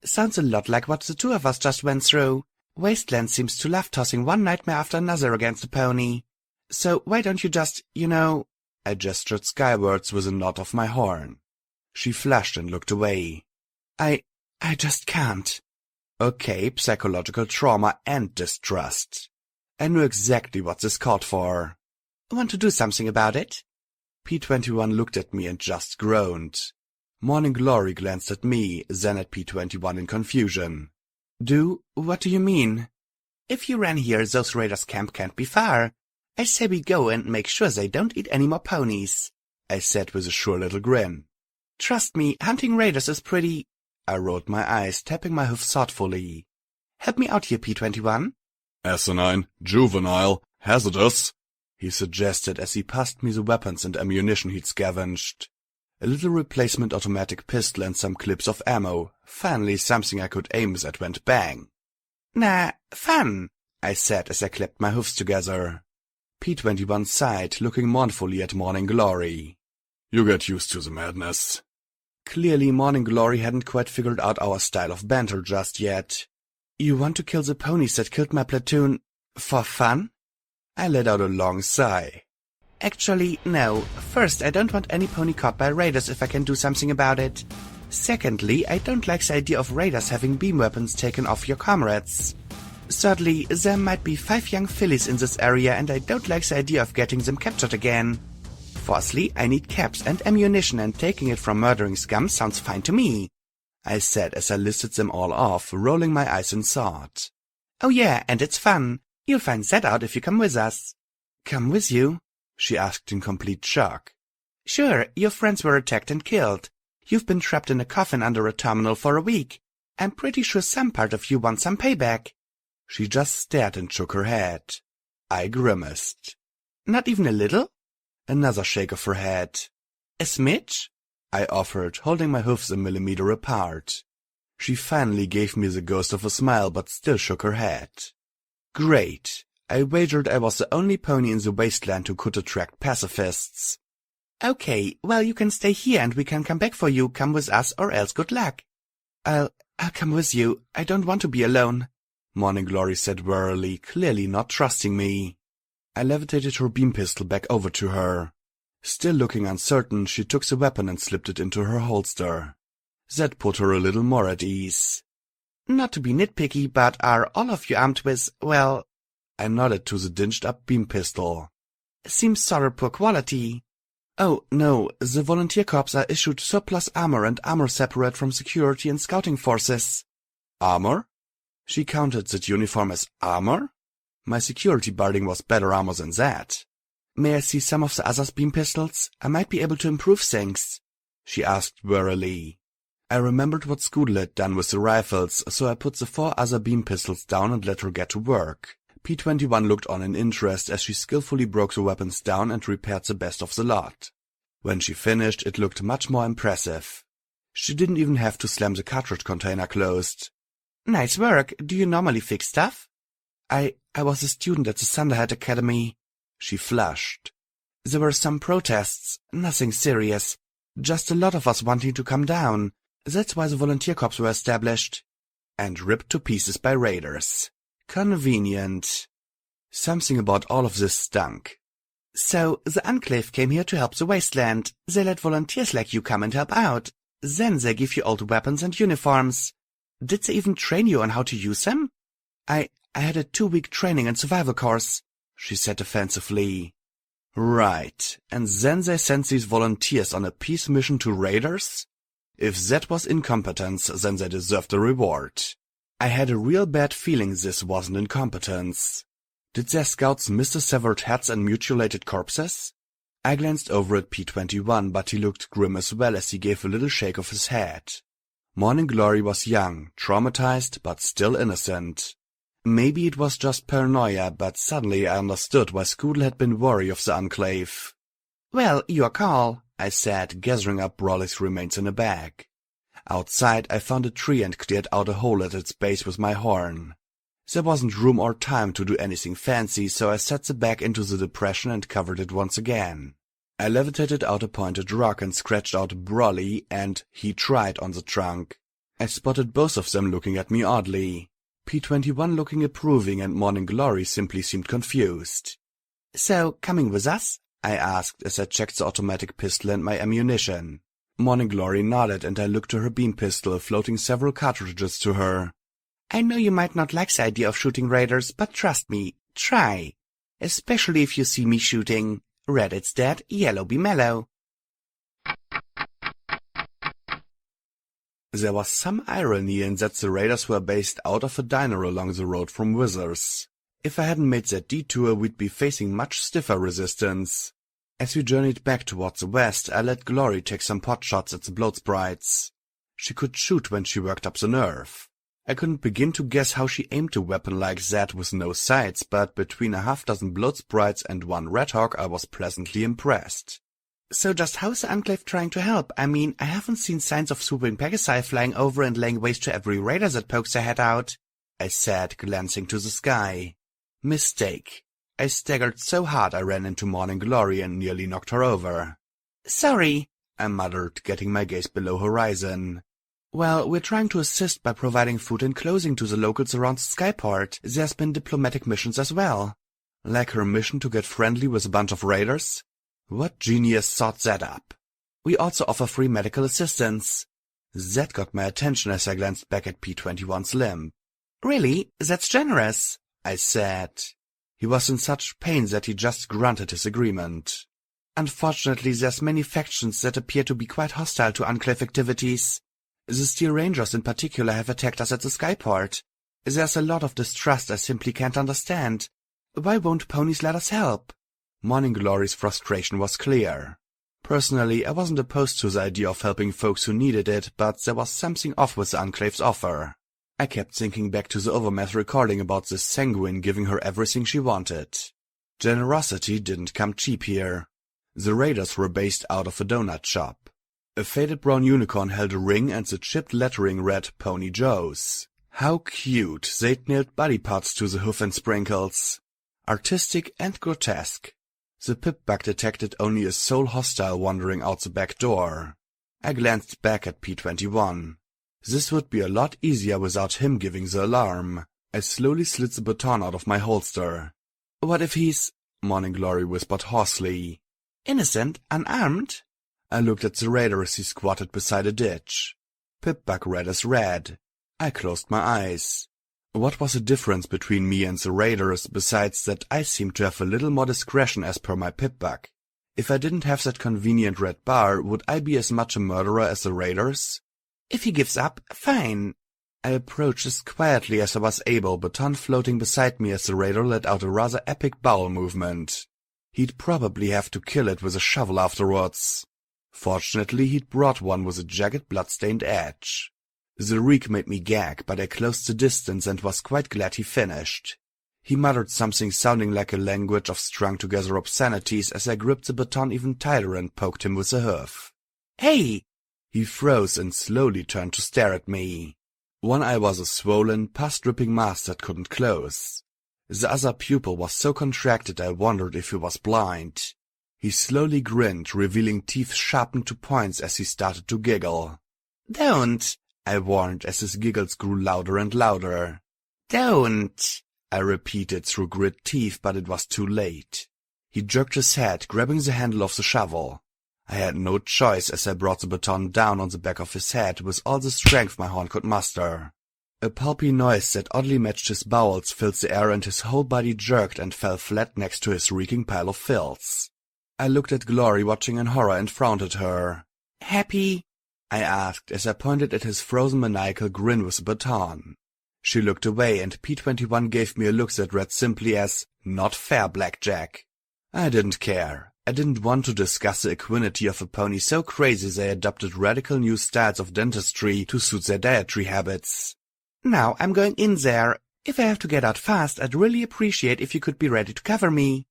Sounds a lot like what the two of us just went through. Wasteland seems to love tossing one nightmare after another against a pony. So why don't you just, I gestured skywards with a nod of my horn. She flushed and looked away. I just can't. Okay, psychological trauma and distrust. I knew exactly what this called for. Want to do something about it? P21 looked at me and just groaned. Morning Glory glanced at me, then at P21 in confusion. Do? What do you mean? If you ran here, those raiders' camp can't be far. I say we go and make sure they don't eat any more ponies, I said with a sure little grin. Trust me, hunting raiders is pretty... I rolled my eyes, tapping my hoof thoughtfully. Help me out here, P21. Asinine, juvenile, hazardous, he suggested as he passed me the weapons and ammunition he'd scavenged. A little replacement automatic pistol and some clips of ammo. Finally something I could aim that went bang. Nah, fun, I said as I clapped my hoofs together. P21 sighed, looking mournfully at Morning Glory. You get used to the madness. Clearly Morning Glory hadn't quite figured out our style of banter just yet. You want to kill the ponies that killed my platoon for fun? I let out a long sigh. Actually, no. First, I don't want any pony caught by raiders if I can do something about it. Secondly, I don't like the idea of raiders having beam weapons taken off your comrades. Thirdly, there might be 5 young fillies in this area and I don't like the idea of getting them captured again. Fourthly, I need caps and ammunition and taking it from murdering scum sounds fine to me. I said as I listed them all off, rolling my eyes in thought. "Oh yeah, and it's fun. You'll find that out if you come with us." "Come with you?" she asked in complete shock. "Sure, your friends were attacked and killed. You've been trapped in a coffin under a terminal for a week. I'm pretty sure some part of you wants some payback." She just stared and shook her head. I grimaced. "Not even a little?" Another shake of her head. "A smidge?" I offered, holding my hoofs a millimeter apart. She finally gave me the ghost of a smile, but still shook her head. Great. I wagered I was the only pony in the wasteland who could attract pacifists. "Okay, well, you can stay here and we can come back for you. Come with us or else good luck." I'll come with you. I don't want to be alone," Morning Glory said wearily, clearly not trusting me. I levitated her beam pistol back over to her. Still looking uncertain, she took the weapon and slipped it into her holster. That put her a little more at ease. "Not to be nitpicky, but are all of you armed with, well—" I nodded to the dinged-up beam pistol. "Seems sorta poor quality." "Oh, no, the volunteer corps are issued surplus armor and armor separate from security and scouting forces." "Armor?" She counted that uniform as armor? My security barding was better armor than that. "May I see some of the others' beam pistols? I might be able to improve things," she asked wearily. I remembered what Scoodle had done with the rifles, so I put the 4 other beam pistols down and let her get to work. P-21 looked on in interest as she skillfully broke the weapons down and repaired the best of the lot. When she finished, it looked much more impressive. She didn't even have to slam the cartridge container closed. "Nice work. Do you normally fix stuff?" I was a student at the Thunderhead Academy." She flushed. "There were some protests, nothing serious. Just a lot of us wanting to come down. That's why the volunteer corps were established." And ripped to pieces by raiders. Convenient. Something about all of this stunk. "So, the Enclave came here to help the wasteland. They let volunteers like you come and help out. Then they give you old weapons and uniforms. Did they even train you on how to use them?" I had a 2-week training and survival course," she said defensively. "Right, and then they sent these volunteers on a peace mission to raiders? If that was incompetence, then they deserved a reward. I had a real bad feeling this wasn't incompetence. Did their scouts miss the severed heads and mutilated corpses? I glanced over at P-21, but he looked grim as well as he gave a little shake of his head. Morning Glory was young, traumatized, but still innocent. Maybe it was just paranoia, but suddenly I understood why Scoodle had been wary of the Enclave. "Well, your call," I said, gathering up Brawley's remains in a bag. Outside, I found a tree and cleared out a hole at its base with my horn. There wasn't room or time to do anything fancy, so I set the bag into the depression and covered it once again. I levitated out a pointed rock and scratched out Brawley and He Tried on the trunk. I spotted both of them looking at me oddly. P-21 looking approving and Morning Glory simply seemed confused. "So, coming with us?" I asked as I checked the automatic pistol and my ammunition. Morning Glory nodded and I looked to her beam pistol, floating several cartridges to her. "I know you might not like the idea of shooting raiders, but trust me, try. Especially if you see me shooting. Red it's dead, yellow be mellow." There was some irony in that the raiders were based out of a diner along the road from Withers. If I hadn't made that detour, we'd be facing much stiffer resistance. As we journeyed back towards the west, I let Glory take some pot shots at the bloat sprites. She could shoot when she worked up the nerve. I couldn't begin to guess how she aimed a weapon like that with no sights, but between a half-dozen bloat sprites and 1 red hawk I was pleasantly impressed. "So just how's the Enclave trying to help? I mean, I haven't seen signs of swooping Pegasi flying over and laying waste to every raider that pokes their head out," I said, glancing to the sky. Mistake. I staggered so hard I ran into Morning Glory and nearly knocked her over. "Sorry," I muttered, getting my gaze below horizon. "Well, we're trying to assist by providing food and clothing to the locals around the skyport. There's been diplomatic missions as well." Like her mission to get friendly with a bunch of raiders? What genius thought that up? "We also offer free medical assistance." That got my attention as I glanced back at P-21's limb. "Really? That's generous," I said. He was in such pain that he just grunted his agreement. "Unfortunately, there's many factions that appear to be quite hostile to Enclave activities. The Steel Rangers in particular have attacked us at the skyport. There's a lot of distrust I simply can't understand. Why won't ponies let us help? Morning Glory's frustration was clear. Personally, I wasn't opposed to the idea of helping folks who needed it, but there was something off with the Enclave's offer. I kept thinking back to the Overmath recording about this Sanguine giving her everything she wanted. Generosity didn't come cheap here. The Raiders were based out of a donut shop. A faded brown unicorn held a ring and the chipped lettering read Pony Joe's. How cute! They'd nailed body parts to the hoof and sprinkles. Artistic and grotesque. The pip-bug detected only a soul hostile wandering out the back door. I glanced back at P-21. This would be a lot easier without him giving the alarm. I slowly slid the baton out of my holster. What if he's... Morning Glory whispered hoarsely. Innocent? Unarmed? I looked at the Raider as he squatted beside a ditch. Pip-bug red as red. I closed my eyes. What was the difference between me and the Raiders besides that I seemed to have a little more discretion as per my Pip-bug? If I didn't have that convenient red bar, would I be as much a murderer as the Raiders? If he gives up, fine. I approached as quietly as I was able, baton floating beside me as the Raider let out a rather epic bowel movement. He'd probably have to kill it with a shovel afterwards. Fortunately, he'd brought one with a jagged blood-stained edge. The reek made me gag, but I closed the distance and was quite glad he finished. He muttered something sounding like a language of strung-together obscenities as I gripped the baton even tighter and poked him with a hoof. Hey! He froze and slowly turned to stare at me. One eye was a swollen, pus-dripping mass that couldn't close. The other pupil was so contracted I wondered if he was blind. He slowly grinned, revealing teeth sharpened to points as he started to giggle. Don't! I warned as his giggles grew louder and louder. Don't! I repeated through grit teeth, but it was too late. He jerked his head, grabbing the handle of the shovel. I had no choice as I brought the baton down on the back of his head with all the strength my horn could muster. A pulpy noise that oddly matched his bowels filled the air and his whole body jerked and fell flat next to his reeking pile of filth. I looked at Glory watching in horror and frowned at her. Happy? I asked as I pointed at his frozen maniacal grin with the baton. She looked away and P-21 gave me a look that read simply as, "Not fair, Blackjack." I didn't care. I didn't want to discuss the equinety of a pony so crazy they adopted radical new styles of dentistry to suit their dietary habits. Now I'm going in there. If I have to get out fast, I'd really appreciate if you could be ready to cover me.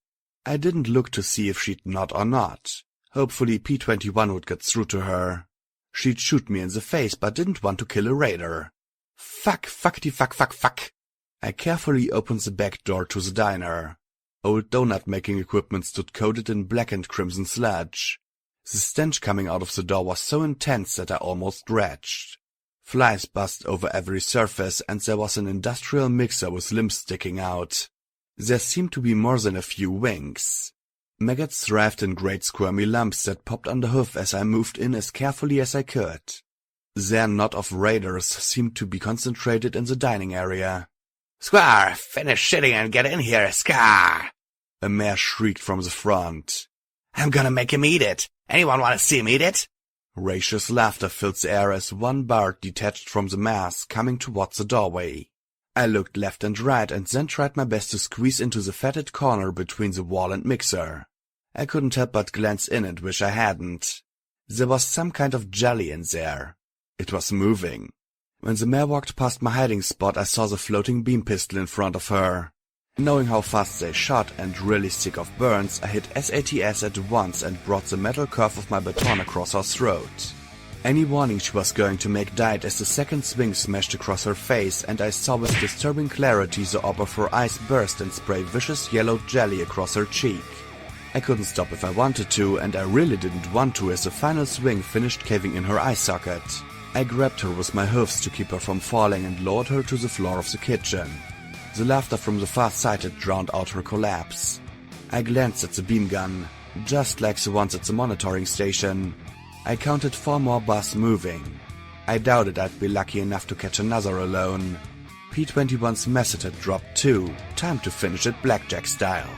I didn't look to see if she'd nod or not. Hopefully P-21 would get through to her. She'd shoot me in the face, but didn't want to kill a Raider. Fuck, fuckity fuck, fuck, fuck. I carefully opened the back door to the diner. Old donut-making equipment stood coated in black and crimson sludge. The stench coming out of the door was so intense that I almost retched. Flies buzzed over every surface, and there was an industrial mixer with limbs sticking out. There seemed to be more than a few wings. Maggots thrived in great squirmy lumps that popped on the hoof as I moved in as carefully as I could. Their knot of raiders seemed to be concentrated in the dining area. "Squire, finish shitting and get in here, Scar!" a mare shrieked from the front. "I'm gonna make him eat it! Anyone wanna see him eat it?" Raucous laughter filled the air as one bard detached from the mass, coming towards the doorway. I looked left and right and then tried my best to squeeze into the fetid corner between the wall and mixer. I couldn't help but glance in and wish I hadn't. There was some kind of jelly in there. It was moving. When the mare walked past my hiding spot, I saw the floating beam pistol in front of her. Knowing how fast they shot and really sick of burns, I hit SATS at once and brought the metal curve of my baton across her throat. Any warning she was going to make died as the second swing smashed across her face, and I saw with disturbing clarity the orb of her eyes burst and spray vicious yellow jelly across her cheek. I couldn't stop if I wanted to, and I really didn't want to as the final swing finished caving in her eye socket. I grabbed her with my hoofs to keep her from falling and lowered her to the floor of the kitchen. The laughter from the far side had drowned out her collapse. I glanced at the beam gun, just like the ones at the monitoring station. I counted 4 more bars moving. I doubted I'd be lucky enough to catch another alone. P-21's message had dropped too. Time to finish it blackjack style.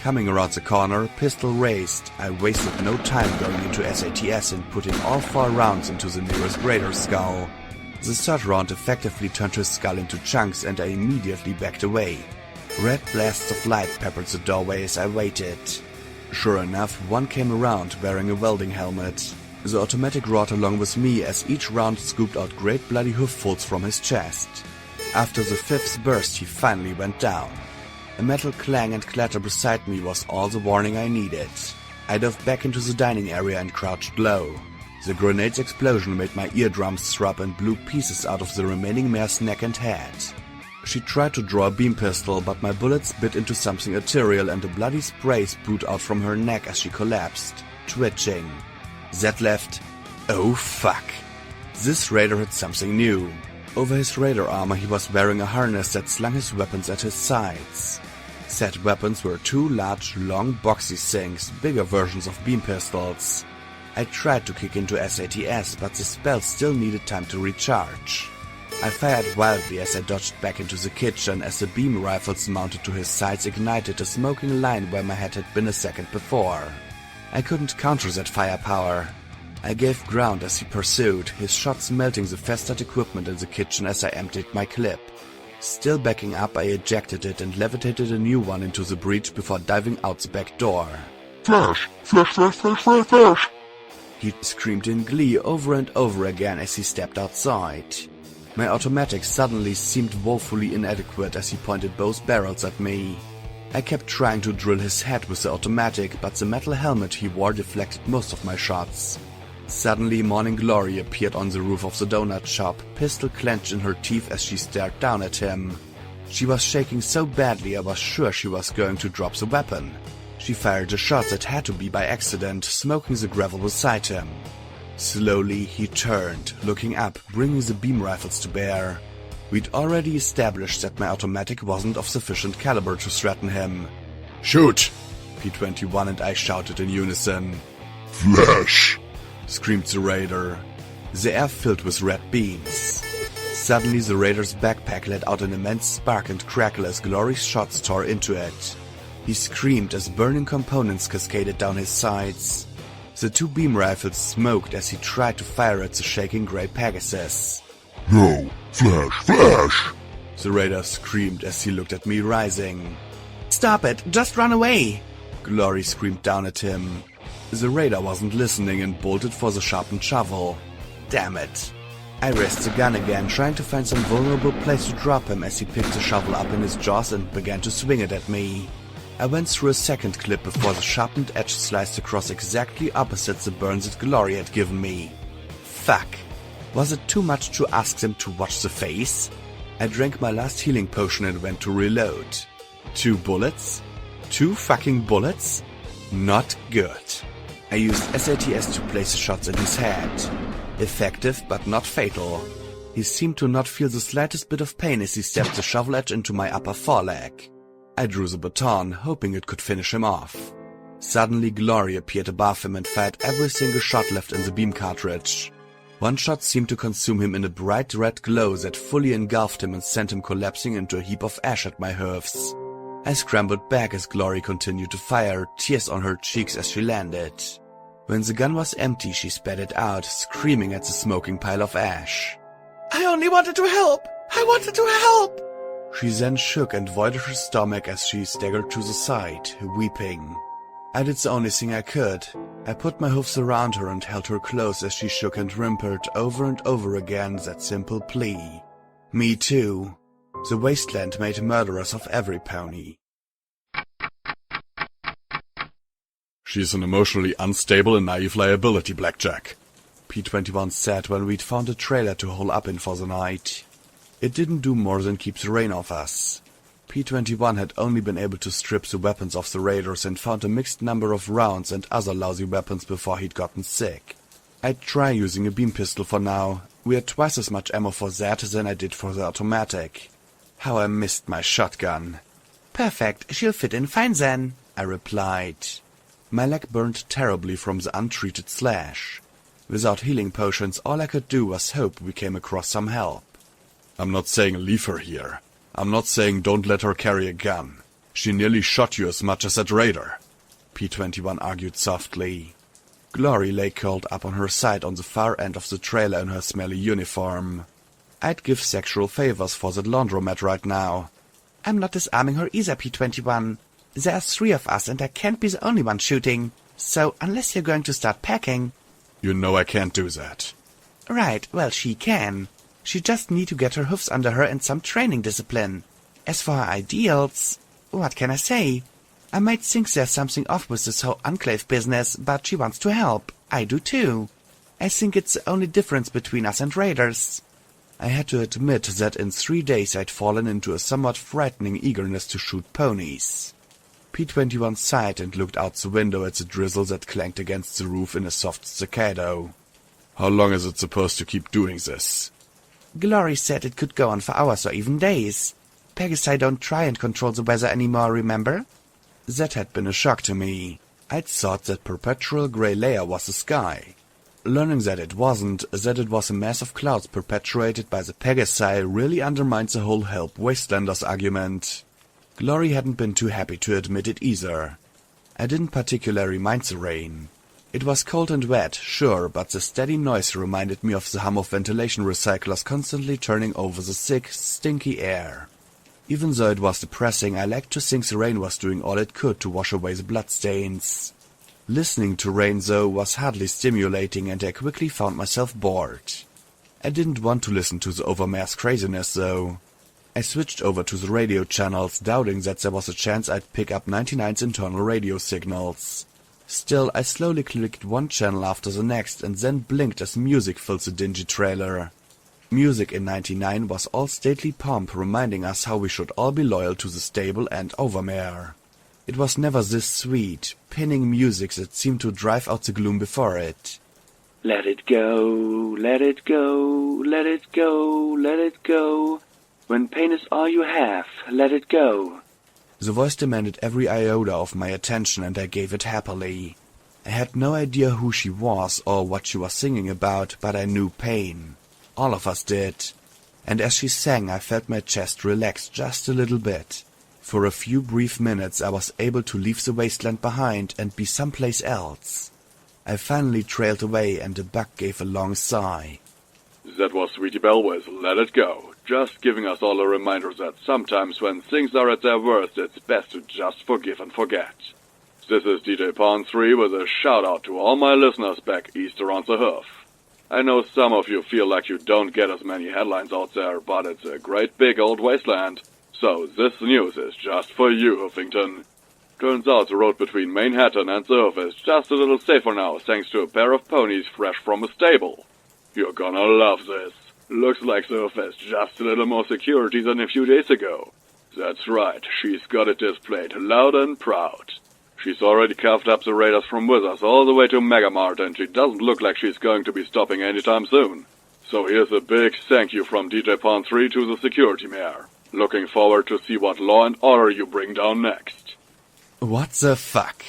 Coming around the corner, pistol raised, I wasted no time going into SATS and putting all 4 rounds into the nearest raider's skull. The 3rd round effectively turned his skull into chunks and I immediately backed away. Red blasts of light peppered the doorway as I waited. Sure enough, one came around wearing a welding helmet. The automatic roared along with me as each round scooped out great bloody hooffuls from his chest. After the 5th burst, he finally went down. A metal clang and clatter beside me was all the warning I needed. I dove back into the dining area and crouched low. The grenade's explosion made my eardrums throb and blew pieces out of the remaining mare's neck and head. She tried to draw a beam pistol, but my bullets bit into something ethereal and a bloody spray spewed out from her neck as she collapsed, twitching. Zed left. Oh fuck. This raider had something new. Over his raider armor he was wearing a harness that slung his weapons at his sides. Said weapons were 2 large, long, boxy things, bigger versions of beam pistols. I tried to kick into SATS, but the spell still needed time to recharge. I fired wildly as I dodged back into the kitchen as the beam rifles mounted to his sides ignited a smoking line where my head had been a second before. I couldn't counter that firepower. I gave ground as he pursued, his shots melting the festered equipment in the kitchen as I emptied my clip. Still backing up, I ejected it and levitated a new one into the breach before diving out the back door. Flash! Flash, flash, flash, flash, flash! He screamed in glee over and over again as he stepped outside. My automatic suddenly seemed woefully inadequate as he pointed both barrels at me. I kept trying to drill his head with the automatic, but the metal helmet he wore deflected most of my shots. Suddenly, Morning Glory appeared on the roof of the donut shop, pistol clenched in her teeth as she stared down at him. She was shaking so badly I was sure she was going to drop the weapon. She fired a shot that had to be by accident, smoking the gravel beside him. Slowly, he turned, looking up, bringing the beam rifles to bear. We'd already established that my automatic wasn't of sufficient caliber to threaten him. Shoot! P-21 and I shouted in unison. Flash! Screamed the raider. The air filled with red beams. Suddenly the raider's backpack let out an immense spark and crackle as Glory's shots tore into it. He screamed as burning components cascaded down his sides. The 2 beam rifles smoked as he tried to fire at the shaking grey Pegasus. No! Flash! Flash! The raider screamed as he looked at me rising. Stop it! Just run away! Glory screamed down at him. The raider wasn't listening and bolted for the sharpened shovel. Damn it. I raised the gun again, trying to find some vulnerable place to drop him as he picked the shovel up in his jaws and began to swing it at me. I went through a second clip before the sharpened edge sliced across exactly opposite the burns that Glory had given me. Fuck. Was it too much to ask them to watch the face? I drank my last healing potion and went to reload. 2 bullets? 2 fucking bullets? Not good. I used SATS to place the shots in his head. Effective, but not fatal. He seemed to not feel the slightest bit of pain as he stabbed the shovel edge into my upper foreleg. I drew the baton, hoping it could finish him off. Suddenly Glory appeared above him and fired every single shot left in the beam cartridge. One shot seemed to consume him in a bright red glow that fully engulfed him and sent him collapsing into a heap of ash at my hoofs. I scrambled back as Glory continued to fire, tears on her cheeks as she landed. When the gun was empty, she spat it out, screaming at the smoking pile of ash. I only wanted to help! I wanted to help! She then shook and voided her stomach as she staggered to the side, weeping. I did the only thing I could. I put my hoofs around her and held her close as she shook and whimpered over and over again that simple plea. Me too. The wasteland made murderers of every pony. She's an emotionally unstable and naive liability, Blackjack, P-21 said when we'd found a trailer to hole up in for the night. It didn't do more than keep the rain off us. P-21 had only been able to strip the weapons of the raiders and found a mixed number of rounds and other lousy weapons before he'd gotten sick. I'd try using a beam pistol for now. We had twice as much ammo for that than I did for the automatic. How I missed my shotgun. Perfect, she'll fit in fine then, I replied. My leg burned terribly from the untreated slash. Without healing potions, all I could do was hope we came across some help. I'm not saying leave her here. I'm not saying don't let her carry a gun. She nearly shot you as much as that raider, P21 argued softly. Glory lay curled up on her side on the far end of the trailer in her smelly uniform. I'd give sexual favors for that laundromat right now. I'm not disarming her either, P21. There are 3 of us and I can't be the only one shooting. So, unless you're going to start packing... You know I can't do that. Right, well, she can. She just need to get her hoofs under her and some training discipline. As for her ideals, what can I say? I might think there's something off with this whole enclave business, but she wants to help. I do too. I think it's the only difference between us and raiders. I had to admit that in 3 days I'd fallen into a somewhat frightening eagerness to shoot ponies. P21 sighed and looked out the window at the drizzle that clanked against the roof in a soft staccato. How long is it supposed to keep doing this? Glory said it could go on for hours or even days. Pegasi don't try and control the weather anymore, remember? That had been a shock to me. I'd thought that perpetual grey layer was the sky. Learning that it wasn't, that it was a mass of clouds perpetuated by the Pegasi really undermines the whole help Wastelanders argument. Glory hadn't been too happy to admit it either. I didn't particularly mind the rain. It was cold and wet, sure, but the steady noise reminded me of the hum of ventilation recyclers constantly turning over the thick, stinky air. Even though it was depressing, I liked to think the rain was doing all it could to wash away the bloodstains. Listening to rain, though, was hardly stimulating, and I quickly found myself bored. I didn't want to listen to the Overmare's craziness, though. I switched over to the radio channels, doubting that there was a chance I'd pick up 99's internal radio signals. Still, I slowly clicked one channel after the next, and then blinked as music filled the dingy trailer. Music in 99 was all stately pomp, reminding us how we should all be loyal to the stable and Overmare. It was never this sweet, pinning music that seemed to drive out the gloom before it. Let it go, let it go, let it go, let it go. When pain is all you have, let it go. The voice demanded every iota of my attention, and I gave it happily. I had no idea who she was or what she was singing about, but I knew pain. All of us did. And as she sang, I felt my chest relax just a little bit. For a few brief minutes I was able to leave the wasteland behind and be someplace else. I finally trailed away, and the buck gave a long sigh. That was Sweetie Belle with Let It Go, just giving us all a reminder that sometimes when things are at their worst, it's best to just forgive and forget. This is DJ Pawn 3 with a shout-out to all my listeners back east around the hoof. I know some of you feel like you don't get as many headlines out there, but it's a great big old wasteland. So this news is just for you, Huffington. Turns out the road between Manhattan and the Hoof is just a little safer now, thanks to a pair of ponies fresh from a stable. You're gonna love this. Looks like the Hoof has just a little more security than a few days ago. That's right, she's got it displayed loud and proud. She's already carved up the raiders from Withers all the way to Megamart, and she doesn't look like she's going to be stopping anytime soon. So here's a big thank you from DJ Pawn 3 to the security mayor. Looking forward to see what law and order you bring down next. What the fuck?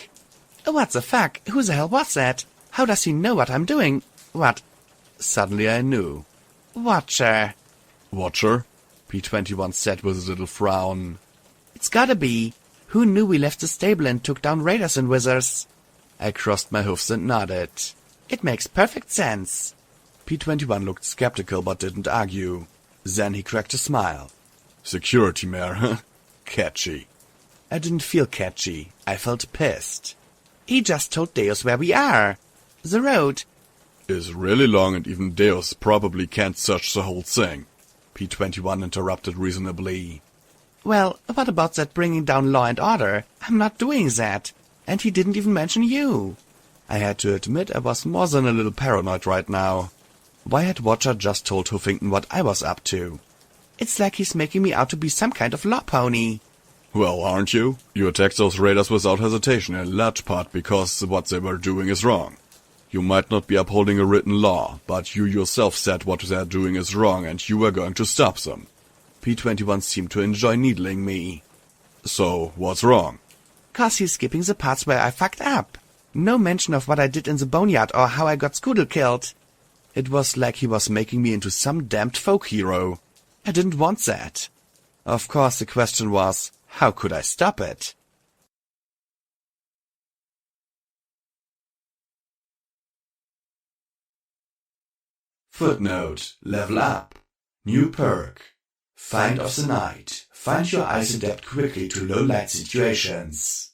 What the fuck? Who the hell was that? How does he know what I'm doing? What? Suddenly I knew. Watcher. Watcher? P21 said with a little frown. It's gotta be. Who knew we left the stable and took down raiders and wizards? I crossed my hoofs and nodded. It makes perfect sense. P21 looked skeptical but didn't argue. Then he cracked a smile. Security mayor, huh? Catchy. I didn't feel catchy. I felt pissed. He just told Deus where we are. The road is really long, and even Deus probably can't search the whole thing. P21 interrupted reasonably. Well, what about that bringing down law and order? I'm not doing that. And he didn't even mention you. I had to admit I was more than a little paranoid right now. Why had Watcher just told Huffington what I was up to? It's like he's making me out to be some kind of law pony. Well, aren't you? You attacked those raiders without hesitation, in large part because what they were doing is wrong. You might not be upholding a written law, but you yourself said what they're doing is wrong, and you were going to stop them. P21 seemed to enjoy needling me. So, what's wrong? 'Cause he's skipping the parts where I fucked up. No mention of what I did in the boneyard or how I got Scoodle killed. It was like he was making me into some damned folk hero. I didn't want that. Of course, the question was, How could I stop it? Footnote. Level up. New perk. Find of the night. Find your ice adept quickly to low light situations.